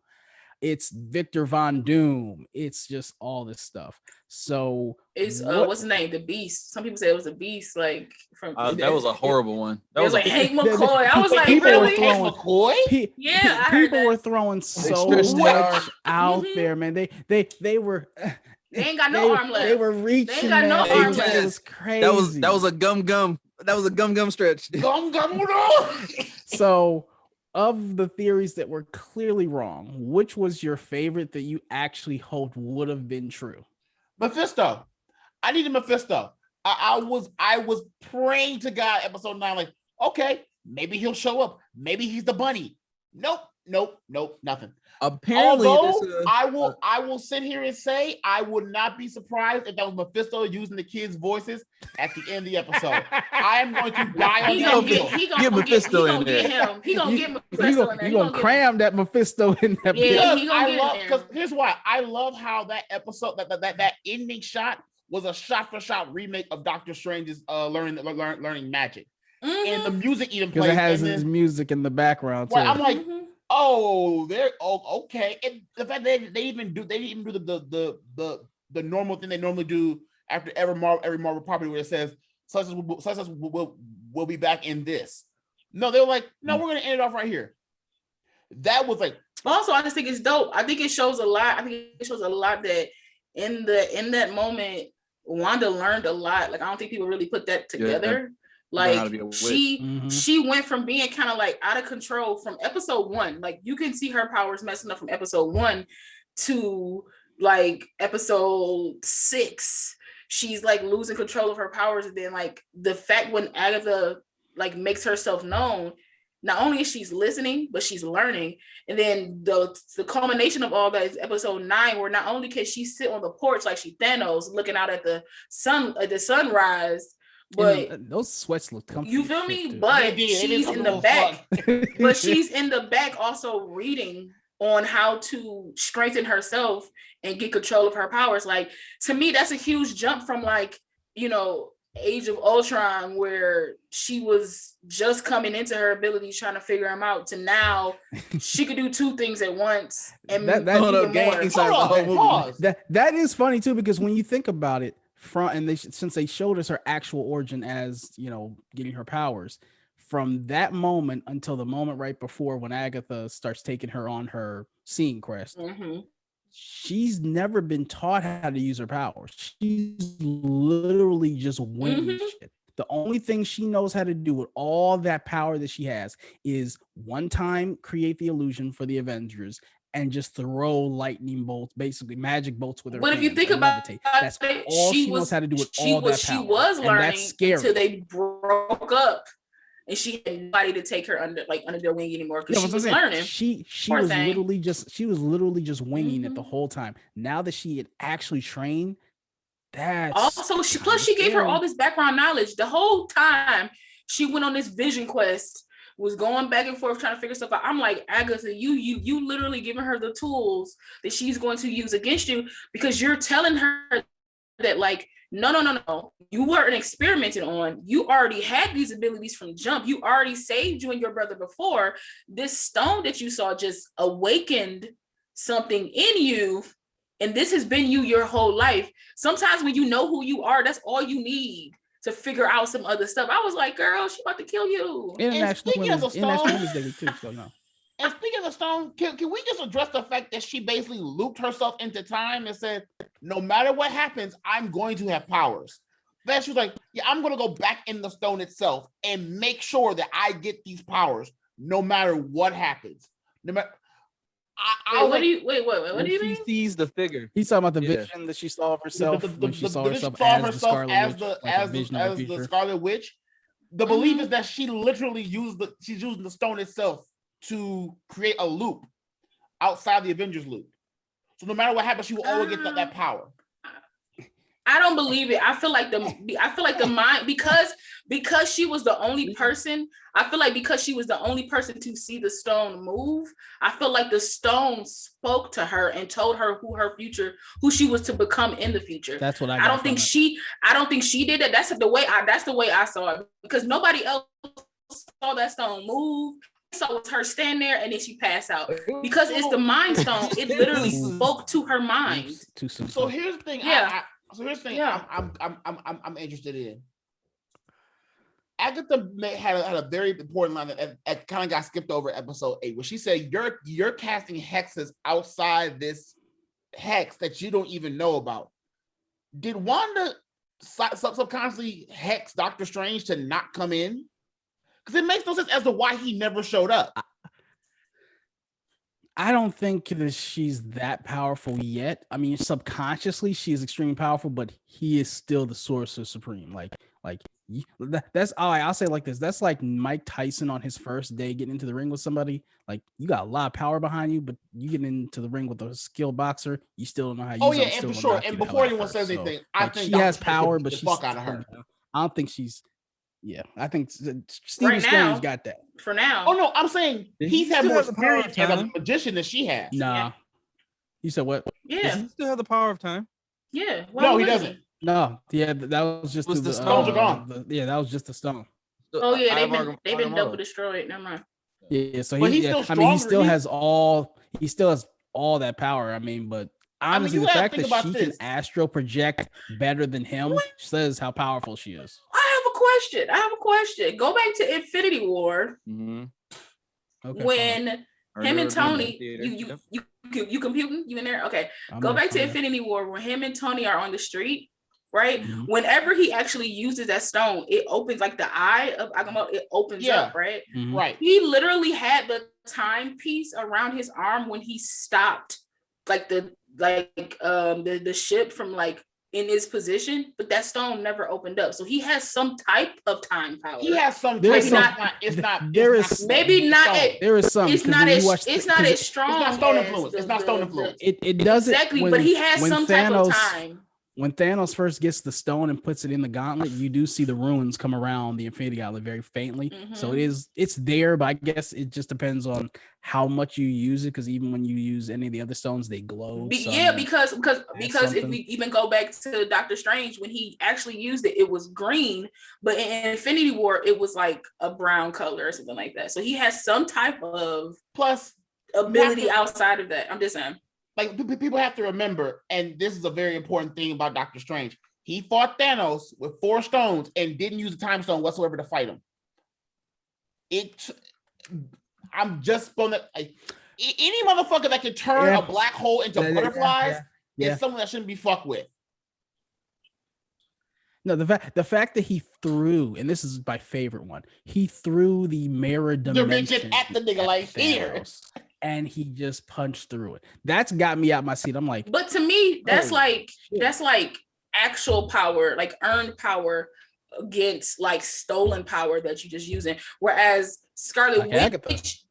It's Victor Von Doom. It's just all this stuff. So it's what's the name? The Beast. Some people say it was a Beast, like from that was a horrible one. That was like Hank McCoy. I was like, people really? were throwing McCoy? Yeah, I people heard were that. throwing so much out there, man. They were. They ain't got no arm left. They were reaching. They ain't got no arm left. It was crazy. That was a gum. That was a gum stretch. Gum. So, of the theories that were clearly wrong, which was your favorite that you actually hoped would have been true? Mephisto. I needed Mephisto. I was praying to God, episode 9, like, okay, maybe he'll show up. Maybe he's the bunny. Nope, nothing. Apparently, although I will sit here and say I would not be surprised if that was Mephisto using the kids' voices at the end of the episode. I am going to die on that hill. He gonna get him. He gonna get Mephisto in there. You gonna cram that Mephisto in that? Yeah, he gonna get him. Because here's why I love how that episode, that ending shot was a shot-for-shot remake of Doctor Strange's learning magic, and the music even plays because it has his music in the background too. Right, I'm like. Oh, okay. And the fact that they didn't even do the normal thing they normally do after every Marvel property where it says such as will be back in this. No, they were like, no, we're gonna end it off right here. That was like. Also, I just think it's dope. I think it shows a lot. I think it shows a lot that in that moment, Wanda learned a lot. Like I don't think people really put that together. Yeah. Like she went from being kind of like out of control from episode 1. Like you can see her powers messing up from episode 1 to like episode 6. She's like losing control of her powers, and then like the fact when Agatha like makes herself known, not only is she's listening, but she's learning. And then the culmination of all that is episode 9, where not only can she sit on the porch like she Thanos looking out at the sunrise. But those sweats look comfy. You feel me? But she's in the back. But she's in the back also reading on how to strengthen herself and get control of her powers. Like to me, that's a huge jump from like, Age of Ultron, where she was just coming into her abilities, trying to figure them out, to now she could do 2 things at once. And that is funny too, because when you think about it, since they showed us her actual origin as getting her powers, from that moment until the moment right before when Agatha starts taking her on her seeing quest, she's never been taught how to use her powers. She's literally just winging shit. The only thing she knows how to do with all that power that she has is one time create the illusion for the Avengers and just throw lightning bolts, basically magic bolts with her. But if you think about it, that's all she knows how to do with all that power. She was learning until they broke up, and she had nobody to take her under their wing anymore because she was learning. She was literally just winging it the whole time. Now that she had actually trained, Also, she gave her all this background knowledge. The whole time she went on this vision quest, was going back and forth trying to figure stuff out. I'm like, Agatha, you literally giving her the tools that she's going to use against you, because you're telling her that, like, no, you weren't experimented on. You already had these abilities from jump. You already saved you and your brother before. This stone that you saw just awakened something in you, and this has been you your whole life. Sometimes when you know who you are, that's all you need to figure out some other stuff. I was like, girl, she about to kill you. International Women's Day too, so no. And speaking of stone, can we just address the fact that she basically looped herself into time and said, no matter what happens, I'm going to have powers. Then she was like, yeah, I'm going to go back in the stone itself and make sure that I get these powers no matter what happens. No matter. What do you mean? She sees the figure. He's talking about the vision that she saw of herself when she saw herself as the Scarlet Witch. The belief is that she literally she's using the stone itself to create a loop outside the Avengers loop. So no matter what happens, she will always get that power. I don't believe it. I feel like the mind, because she was the only person. I feel like because she was the only person to see the stone move, I feel like the stone spoke to her and told her who she was to become in the future. That's what I don't think she did that. That's the way I saw it, because nobody else saw that stone move. So it's her stand there and then she passed out, because it's the mind stone. It literally spoke to her mind. So here's the thing. Yeah. I'm interested in. Agatha had a very important line that kind of got skipped over episode 8, where she said, "You're casting hexes outside this hex that you don't even know about." Did Wanda subconsciously hex Doctor Strange to not come in? Because it makes no sense as to why he never showed up. I don't think that she's that powerful yet. I mean, subconsciously she is extremely powerful, but he is still the Sorcerer Supreme. That's I'll say it like this. That's like Mike Tyson on his first day getting into the ring with somebody. Like, you got a lot of power behind you, but you get into the ring with a skilled boxer, you still don't know how you. Oh yeah, and for sure. And before anyone says anything, I think she has power, but she's fuck out of her. I don't think she's. Yeah, I think Stephen Strange got that. For now. Oh no, I'm saying he's had more experience as a magician than she has. Nah. Yeah. You said what? Yeah. Does he still have the power of time? Yeah. No, he doesn't. No. Yeah, that was just the stones are gone. That was just the stone. Oh yeah, they've been double destroyed. Never mind. Yeah, so he still has all that power. I mean, but honestly, the fact that she can astral project better than him says how powerful she is. I have a question. Go back to Infinity War. Mm-hmm. Okay, when him and Tony, you computing? You in there? Okay. Go back to Infinity War when him and Tony are on the street, right? Mm-hmm. Whenever he actually uses that stone, it opens, like the eye of Agamotto, it opens up, right? Mm-hmm. Right. He literally had the timepiece around his arm when he stopped, the ship from like in his position, but that stone never opened up. So he has some type of time power. He has some. It's not as strong. It's not stone influence. It's not stone influence. It doesn't exactly, but he has some type of time. When Thanos first gets the stone and puts it in the gauntlet, you do see the runes come around the Infinity Gauntlet very faintly. Mm-hmm. So it's there, but I guess it just depends on how much you use it. Because even when you use any of the other stones, they glow. Because if we even go back to Doctor Strange, when he actually used it, it was green, but in Infinity War, it was like a brown color or something like that. So he has some type of ability outside of that. I'm just saying. Like, people have to remember, and this is a very important thing about Doctor Strange. He fought Thanos with 4 stones and didn't use the time stone whatsoever to fight him. I'm just gonna any motherfucker that can turn a black hole into butterflies is someone that shouldn't be fucked with. No, the fact that he threw, and this is my favorite one, he threw the mirror dimension at the nigga like here. And he just punched through it. That's got me out my seat. I'm like, but to me, that's like actual power, like earned power against like stolen power that you're just using. Whereas Scarlet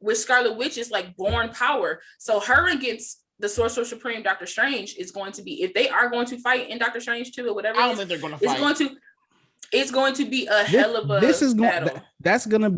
Witch is like born power. So her against the Sorcerer Supreme, Doctor Strange, is going to be, if they are going to fight in Doctor Strange 2 or whatever, I don't think they're going to fight. It's going to be a hell of a battle. That's gonna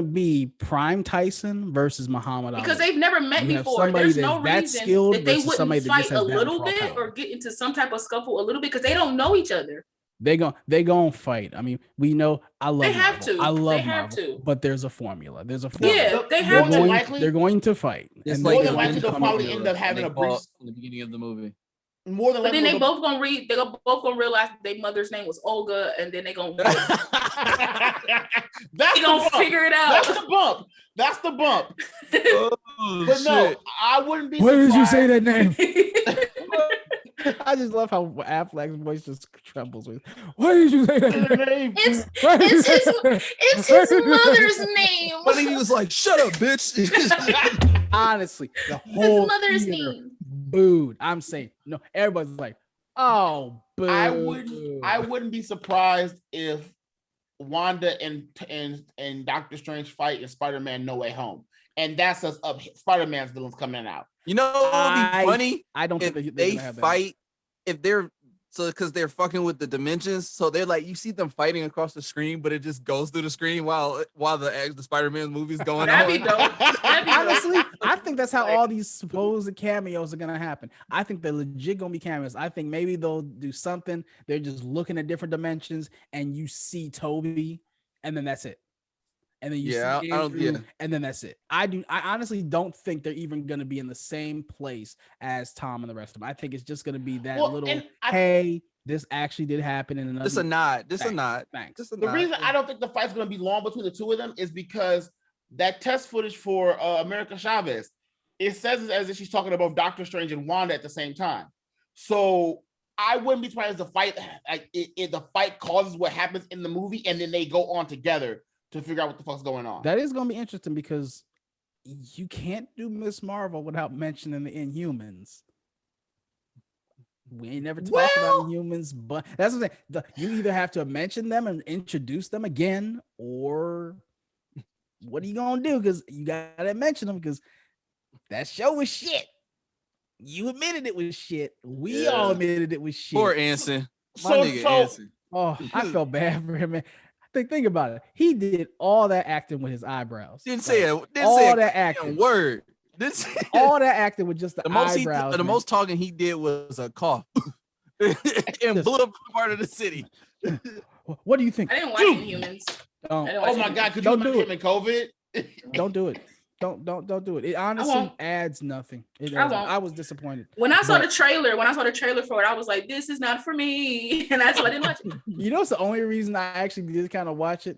be Prime Tyson versus Muhammad Ali. Because they've never met before. There's no reason that they wouldn't fight a little bit or get into some type of scuffle a little bit because they don't know each other. They gonna fight. I mean, we know. I love. They have Marvel. to. I love they have Marvel, to. but there's a formula. Yeah, they have to. They're going to fight. It's and like more than likely they'll probably end up having a brief in the beginning of the movie. More than but likely, then they both gonna read. They're both gonna realize their mother's name was Olga, and then they gonna. That's gonna figure it out. That's the bump. Oh, but no, I wouldn't be. Why surprised. did you say that name? I just love how Affleck's voice just trembles with. Why did you say that name? It's his mother's name. But he was like, "Shut up, bitch." Honestly, the whole his mother's name. Booed. I'm saying no. Everybody's like, "Oh, boo." I wouldn't be surprised if Wanda and Doctor Strange fight in Spider-Man No Way Home, and that's us up. Spider-Man's villains coming out. You know what would be funny? I don't if think they fight. If they're because they're fucking with the dimensions, so they're like you see them fighting across the screen, but it just goes through the screen while the Spider-Man movie's going That'd on. Be dope. Honestly, I think that's how all these supposed cameos are gonna happen. I think they're legit gonna be cameos. I think maybe they'll do something. They're just looking at different dimensions, and you see Toby, and then that's it. And then you see Andrew, and then that's it. I honestly don't think they're even going to be in the same place as Tom and the rest of them. I think it's just going to be that hey, this actually did happen in another. Just a nod. A nod. Thanks. The reason I don't think the fight's going to be long between the two of them is because that test footage for America Chavez, it says it as if she's talking about Doctor Strange and Wanda at the same time. So I wouldn't be surprised if the fight causes what happens in the movie, and then they go on together to figure out what the fuck's going on. That is going to be interesting because you can't do Miss Marvel without mentioning the Inhumans. We ain't never talked about Inhumans, but that's what I'm saying. You either have to mention them and introduce them again, or what are you going to do? Because you got to mention them because that show was shit. You admitted it was shit. We all admitted it was shit. Poor Anson. Anson. Oh, I felt bad for him, man. Think about it. He did all that acting with his eyebrows. Didn't say that acting. Word. All that acting with just the eyebrows. The most talking he did was a cough and blew up part of the city. What do you think? I didn't watch Inhumans. Oh my God! Could you imagine him in COVID? Don't do it. Don't do it. It honestly adds nothing. I was disappointed. When I saw the trailer for it, I was like, this is not for me. And that's why I didn't watch it. You know, it's the only reason I actually did kind of watch it.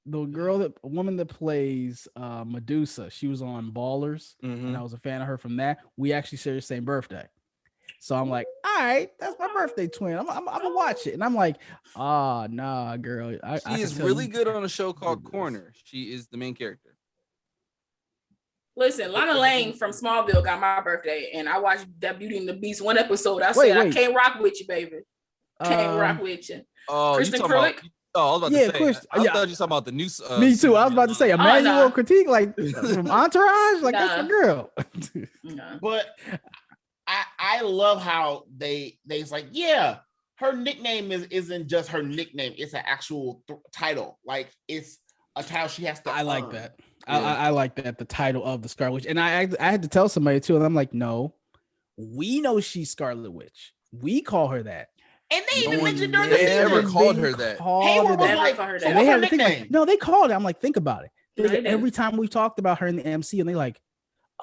The woman that plays Medusa, she was on Ballers, and I was a fan of her from that. We actually share the same birthday. So I'm like, all right, that's my birthday twin. I'm gonna watch it. And I'm like, nah, girl. She is really good on a show called Corner. She is the main character. Listen, Lana Lang from Smallville got my birthday, and I watched that Beauty and the Beast one episode. I said, I can't rock with you, baby. Can't rock with you. Oh, Kristen you talking Kruk? I was about to say. I thought you were talking about the new. Me too. I was about to say Emmanuel Critique, like from Entourage, like that's my girl. But I love how they's like, yeah, her nickname isn't just her nickname; it's an actual title. Like it's a title she has to. I like that. I like that, the title of the Scarlet Witch. And I had to tell somebody too, and I'm like, no, we know she's Scarlet Witch. We call her that. And they even mentioned during the season. They never called her that. Hayward was like, so what's her nickname? No, they called it. I'm like, think about it. Every time we talked about her in the MC, and they like,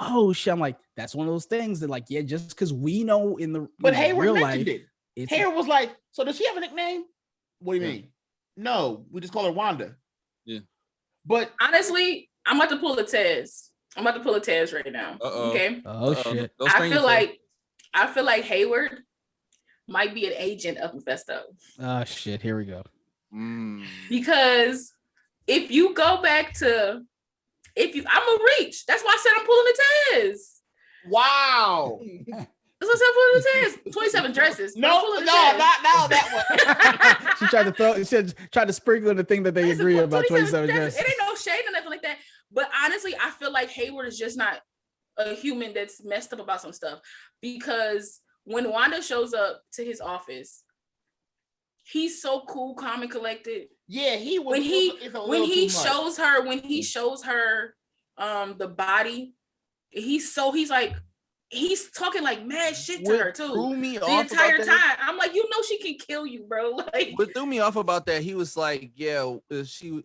oh shit. I'm like, that's one of those things that like, yeah, just because we know in the Hayward real mentioned life, it. Hayward was like, so does she have a nickname? What do you mean? No, we just call her Wanda. Yeah. But honestly, I'm about to pull a Tez. I'm about to pull a Tez right now. Okay. Oh shit. I feel like Hayward might be an agent of Mephisto. Oh shit. Here we go. Because if you go back to, I'm a reach. That's why I said I'm pulling a Tez. Wow. That's what I said, pulling a Tez. 27 dresses. No, not that one. She tried to sprinkle in the thing that they agree about 27 dresses. It ain't no shade or nothing like that. But honestly, I feel like Hayward is just not a human that's messed up about some stuff. Because when Wanda shows up to his office, he's so cool, calm, and collected. Yeah, he was. When he shows her the body, he's like. He's talking like mad shit to her too. The entire time, I'm like, you know, she can kill you, bro. Like, what threw me off about that? He was like, yeah,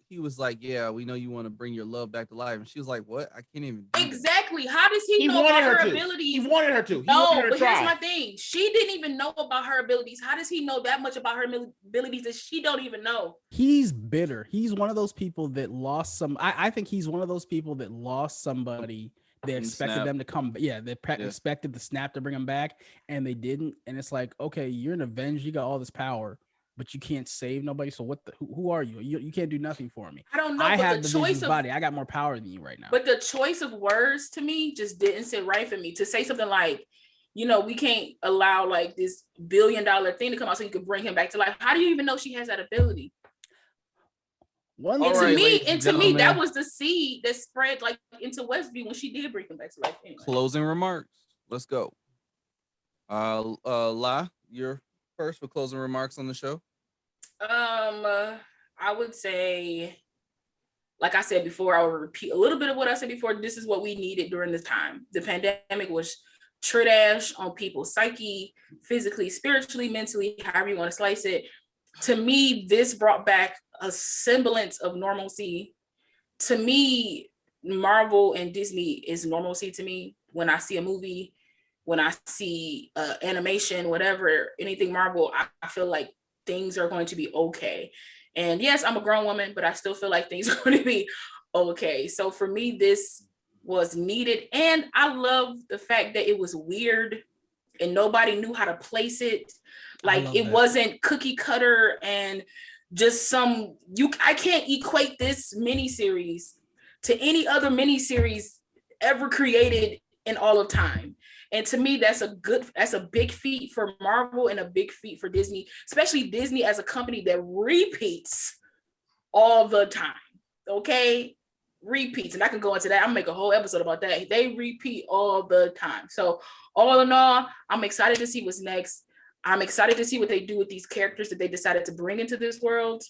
he was like, yeah, we know you want to bring your love back to life, and she was like, what? I can't even. Exactly. How does he know about her abilities? He wanted her to. No, but here's my thing. She didn't even know about her abilities. How does he know that much about her abilities that she don't even know? He's bitter. He's one of those people that lost some. I think he's one of those people that lost somebody. They expected them to come. Yeah, they expected the snap to bring them back, and they didn't. And it's like, okay, you're an Avenger. You got all this power, but you can't save nobody. So what? Who are you? You can't do nothing for me. I don't know. I have the choice of body. I got more power than you right now. But the choice of words to me just didn't sit right for me. To say something like, you know, we can't allow like this $1 billion thing to come out so you can bring him back to life. How do you even know she has that ability? To me, that was the seed that spread like into Westview when she did bring him back to life. Anyway. Closing remarks. Let's go. La, you're first for closing remarks on the show. I would say, like I said before, I will repeat a little bit of what I said before. This is what we needed during this time. The pandemic was trash on people's psyche, physically, spiritually, mentally, however you want to slice it. To me, this brought back a semblance of normalcy. To me, Marvel and Disney is normalcy to me. When I see a movie, when I see animation, whatever, anything Marvel, I feel like things are going to be okay. And yes, I'm a grown woman, but I still feel like things are going to be okay. So for me, this was needed. And I love the fact that it was weird and nobody knew how to place it. Like it wasn't cookie cutter and just I can't equate this miniseries to any other miniseries ever created in all of time. And to me, that's a big feat for Marvel and a big feat for Disney, especially Disney as a company that repeats all the time. Okay? Repeats. And I can go into that. I'm gonna make a whole episode about that. They repeat all the time. So all in all, I'm excited to see what's next. I'm excited to see what they do with these characters that they decided to bring into this world.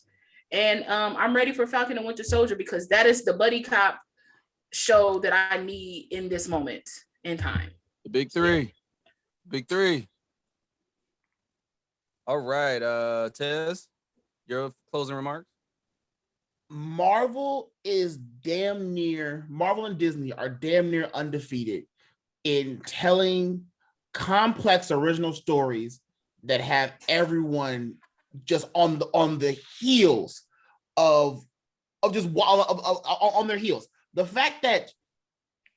And I'm ready for Falcon and Winter Soldier because that is the buddy cop show that I need in this moment in time. The big three. Big three. All right, Tez, your closing remarks? Marvel and Disney are damn near undefeated in telling complex original stories that have everyone just on the heels of on their heels. The fact that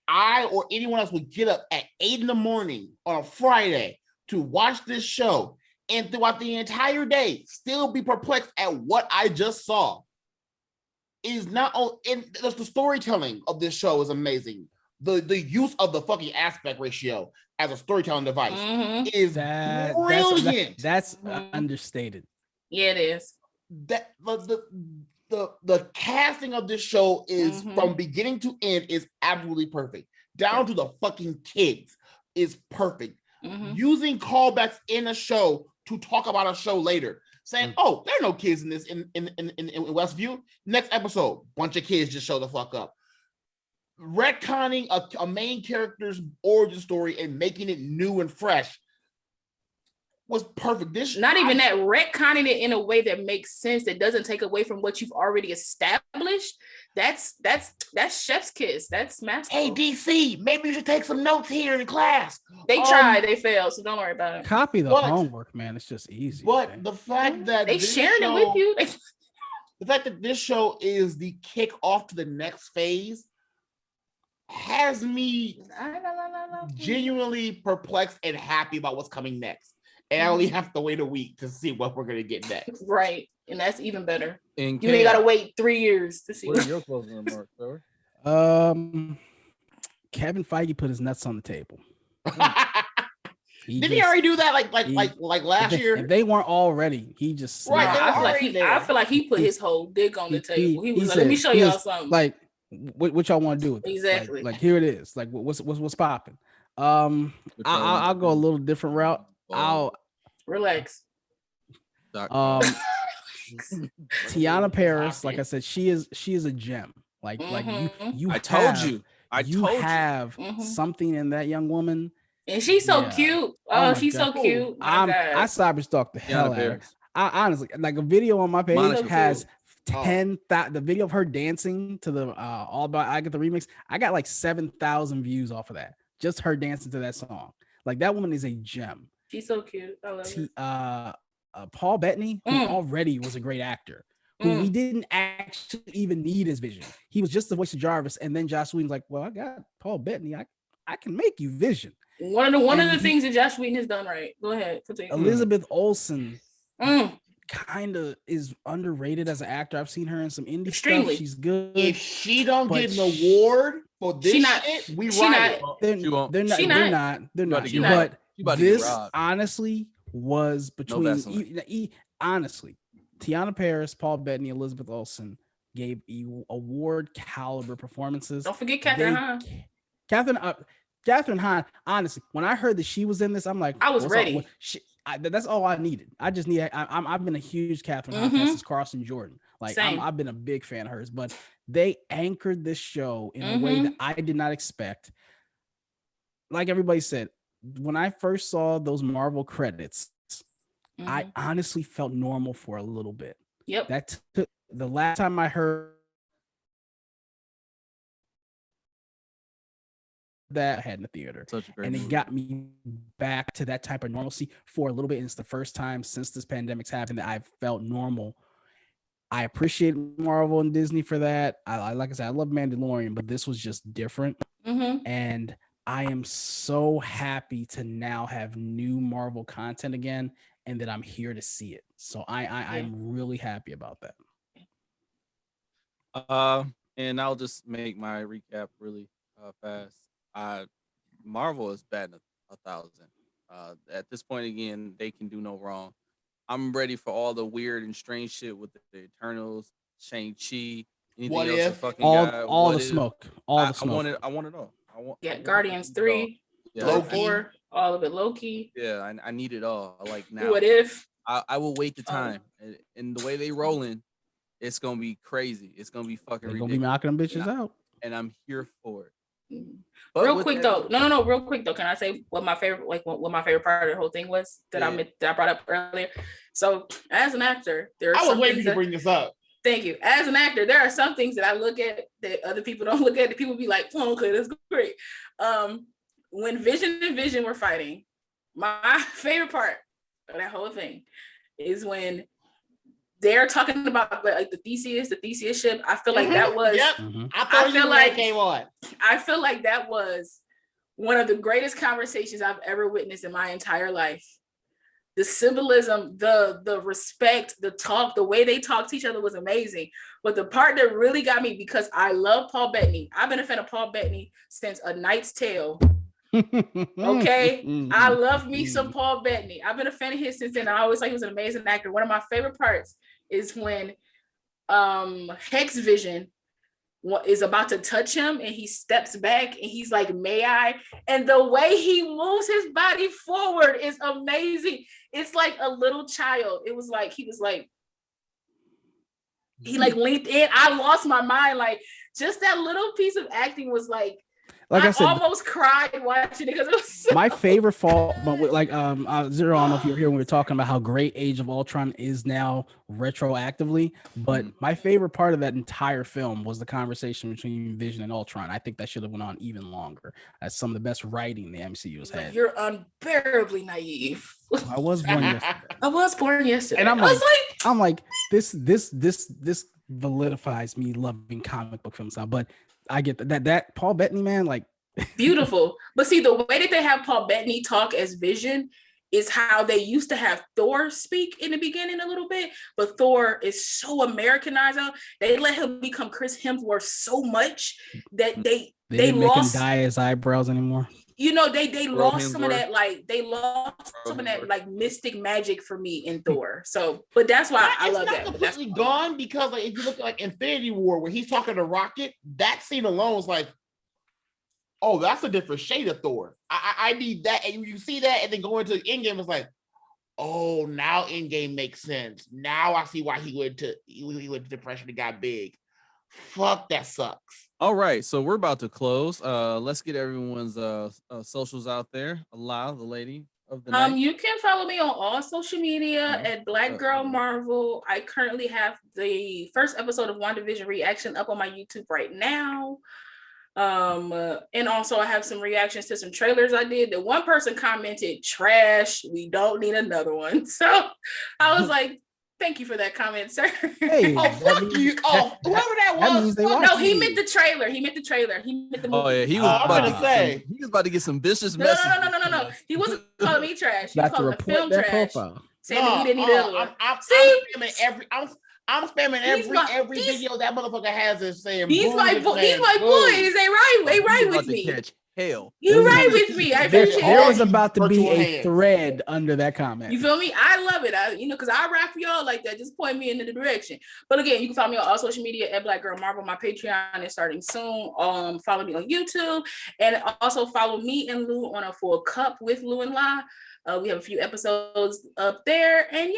I or anyone else would get up at 8 a.m. on a Friday to watch this show and throughout the entire day still be perplexed at what I just saw is not on. And the storytelling of this show is amazing. The use of the fucking aspect ratio as a storytelling device is brilliant. That's understated. Yeah, it is. That the casting of this show is from beginning to end is absolutely perfect. Down to the fucking kids is perfect. Using callbacks in a show to talk about a show later, saying, "Oh, there are no kids in this in Westview." Next episode, bunch of kids just show the fuck up. Retconning a main character's origin story and making it new and fresh was perfect. Even that, retconning it in a way that makes sense, that doesn't take away from what you've already established. That's chef's kiss. That's masterful. Hey DC, maybe you should take some notes here in class. They tried, they failed, so don't worry about it. Copy the homework, man. It's just easy. But the fact that they sharing it with you, the fact that this show is the kick off to the next phase has me genuinely perplexed and happy about what's coming next. And I only have to wait a week to see what we're gonna get next. Right, and that's even better. And you ain't gotta wait 3 years to see. What are your closing remarks, sir? Kevin Feige put his nuts on the table. Didn't he already do that like last year? If they weren't already, he just I feel like he put his whole dick on the table. He was like, "Let me show y'all something." Like what y'all want to do with this? Exactly. Like here it is. Like what's popping? I'll go a little different route. I'll relax. Tiana Paris, like I said, she is a gem. Like you. I told you have something in that young woman, and she's so cute. Oh, she's God. So cute. I cyberstalked the hell out of her. I honestly, like a video on my page has 10,000. The video of her dancing to the All About I Get the Remix. I got like 7,000 views off of that. Just her dancing to that song. Like that woman is a gem. She's so cute. I love her. Paul Bettany, who already was a great actor, who we didn't actually even need his Vision. He was just the voice of Jarvis, and then Joss Whedon's like, "Well, I got Paul Bettany. I can make you Vision." One of the things that Joss Whedon has done right. Go ahead. Continue. Elizabeth Olsen kind of is underrated as an actor. I've seen her in some indie stuff. She's good. If she don't get an award for this shit, we riot. They're not. But this honestly was between honestly, Tiana Paris, Paul Bettany, Elizabeth Olsen gave award caliber performances. Don't forget Catherine Hahn. Catherine Hahn, honestly, when I heard that she was in this, I'm like, I was ready. That's all I needed. I just need. I've been a huge Catherine Hahn fan since Carson Jordan. Like I've been a big fan of hers, but they anchored this show in a way that I did not expect. Like everybody said, when I first saw those Marvel credits, I honestly felt normal for a little bit. Yep. That took the last time I heard that I had in the theater, and it got me back to that type of normalcy for a little bit. And it's the first time since this pandemic's happened that I've felt normal. I appreciate Marvel and Disney for that. I like I said, I love Mandalorian, but this was just different. And I am so happy to now have new Marvel content again, and that I'm here to see it. So I'm really happy about that. And I'll just make my recap really fast. Marvel is batting 1,000. At this point, again, they can do no wrong. I'm ready for all the weird and strange shit with the Eternals, Shang-Chi, anything else. Fucking all the smoke. I want it all. Guardians 3, Loki 4, all of it. Loki. Yeah, I need it all. I like now. What if? I will wait the time, and the way they rolling, it's gonna be crazy. It's gonna be fucking ridiculous. Gonna be knocking them bitches out, and I'm here for it. But real quick though, real quick though, can I say what my favorite, what my favorite part of the whole thing was that I brought up earlier? So as an actor, I was waiting to bring this up. Thank you. As an actor, there are some things that I look at that other people don't look at. That people be like, "Oh, okay, that's great." When Vision and Vision were fighting, my favorite part of that whole thing is when they're talking about like the Theseus ship. I feel like that was. I feel like that was one of the greatest conversations I've ever witnessed in my entire life. The symbolism, the respect, the talk, the way they talk to each other was amazing. But the part that really got me, because I love Paul Bettany. I've been a fan of Paul Bettany since A Knight's Tale. Okay, I love me some Paul Bettany. I've been a fan of his since then. I always thought he was an amazing actor. One of my favorite parts is when Hex Vision is about to touch him and he steps back and he's like, "May I?" And the way he moves his body forward is amazing. It's like a little child. It was like he leaned in. I lost my mind. Like just that little piece of acting was like I said, almost cried watching it because it was so my favorite fault. But like Zero, I don't know if you're here when we were talking about how great Age of Ultron is now retroactively. But my favorite part of that entire film was the conversation between Vision and Ultron. I think that should have went on even longer. That's some of the best writing the MCU has had. You're unbearably naive. I was born yesterday. And I'm like, this validifies me loving comic book films now. But I get that Paul Bettany, man, like beautiful. But see, the way that they have Paul Bettany talk as Vision is how they used to have Thor speak in the beginning a little bit, but Thor is so Americanized out. They let him become Chris Hemsworth so much that they didn't lost make him dye his eyebrows anymore. you know, they lost some of Hemsworth. that like mystic magic for me in Thor. So, but that's why I love that. It's not completely gone because like if you look at like Infinity War where he's talking to Rocket, that scene alone is like, oh, that's a different shade of Thor. I need that, and you see that, and then go into Endgame, it's like, oh, now Endgame makes sense. Now I see why he went to depression and got big. Fuck, that sucks. All right, so we're about to close. Let's get everyone's socials out there. Allah, the lady of the night. You can follow me on all social media at Black Girl Marvel. I currently have the first episode of WandaVision reaction up on my YouTube right now. And also I have some reactions to some trailers I did. The one person commented, "Trash, we don't need another one." So I was like, thank you for that comment, sir. Hey, fuck you. Whoever that was. No, he meant the trailer. He meant the movie. Oh yeah, he was about to get some vicious messages. No. He wasn't calling me trash. He was calling the film trash. Profile. Saying that he didn't need another one. I'm spamming every video that motherfucker has is saying he's my boys. They right with me. Catch hell. You right with me. I appreciate there was about to be a thread under that comment. You feel me? I love it. Because I rap for y'all like that. Just point me in the direction. But again, you can follow me on all social media at Black Girl Marvel. My Patreon is starting soon. Follow me on YouTube, and also follow me and Lou on A Full Cup with Lou and La. We have a few episodes up there, and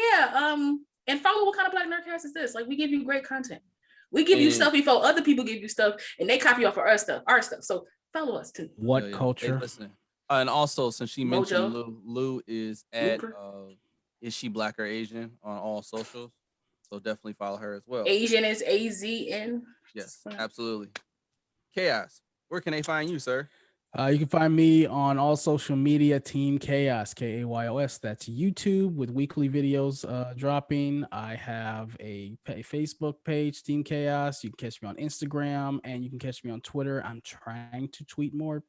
and follow What Kind of Black Nerdcast is this? Like, we give you great content. We give you stuff before other people give you stuff, and they copy off of our stuff. So follow us too. What culture? Hey, listen. And also, since she mentioned Lou is at Is She Black or Asian on all socials. So definitely follow her as well. Asian is AZN. Yes, absolutely. Kayos, where can they find you, sir? You can find me on all social media, Team Kayos, Kayos. That's YouTube with weekly videos dropping. I have a Facebook page, Team Kayos. You can catch me on Instagram, and you can catch me on Twitter. I'm trying to tweet more.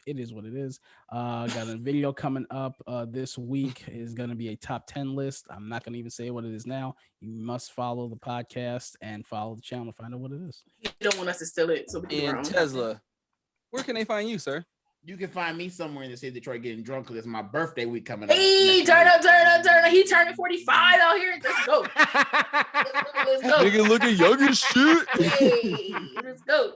It is what it is. Got a video coming up this week. Is going to be a top 10 list. I'm not going to even say what it is now. You must follow the podcast and follow the channel to find out what it is. You don't want us to steal it. So we can and Tesla. Where can they find you, sir? You can find me somewhere in the city of Detroit getting drunk because it's my birthday week coming up. Hey, turn up. He turning 45 out here. Let's go. Let's go. Nigga looking young as shit. Hey, let's go.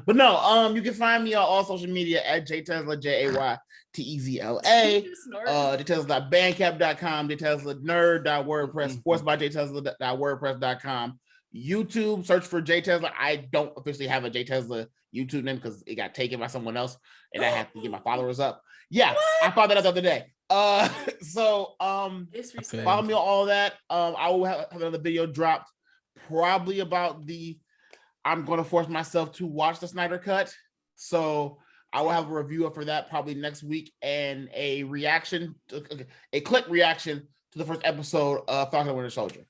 But no, you can find me on all social media at JayTezla, JayTezla. JayTezla.bandcamp.com, JayTezlaNerd.wordpress, sports by JayTezla.wordpress.com. YouTube, search for JayTezla. I don't officially have a JayTezla YouTube name because it got taken by someone else, and I have to get my followers up. Yeah, I found that out the other day. So follow me on all that. I will have another video dropped, probably about I'm going to force myself to watch the Snyder Cut. So I will have a review for that probably next week, and a clip reaction to the first episode of Falcon and Winter Soldier.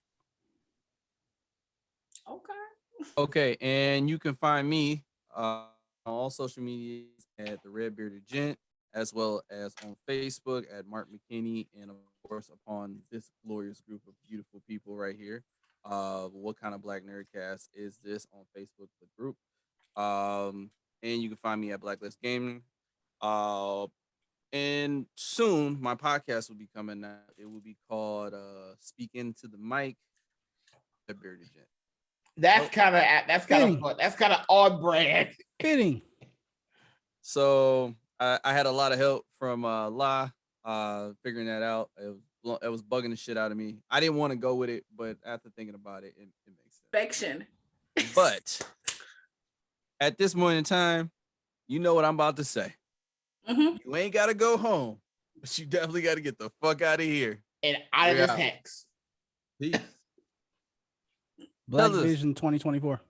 Okay, and you can find me on all social media at the Red Bearded Gent, as well as on Facebook at Mark McKinney, and of course upon this glorious group of beautiful people right here. What Kind of Black Nerdcast is this on Facebook, the group? And you can find me at Blacklist Gaming. And soon my podcast will be coming out. It will be called Speak Into the Mic, the Bearded Gent. That's kind of odd brand. Fitting. So I had a lot of help from La figuring that out. It was bugging the shit out of me. I didn't want to go with it, but after thinking about it, it makes sense. But at this moment in time, you know what I'm about to say. Mm-hmm. You ain't got to go home, but you definitely got to get the fuck out of here. And out of this hex. Peace. Black Vision 2024.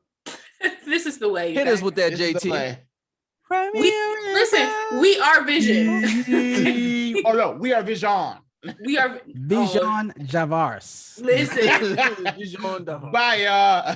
This is the way. Hit us with that, JT. We are Vision. Oh no, we are Vision. We are Vision Javars. Listen. Bye, y'all.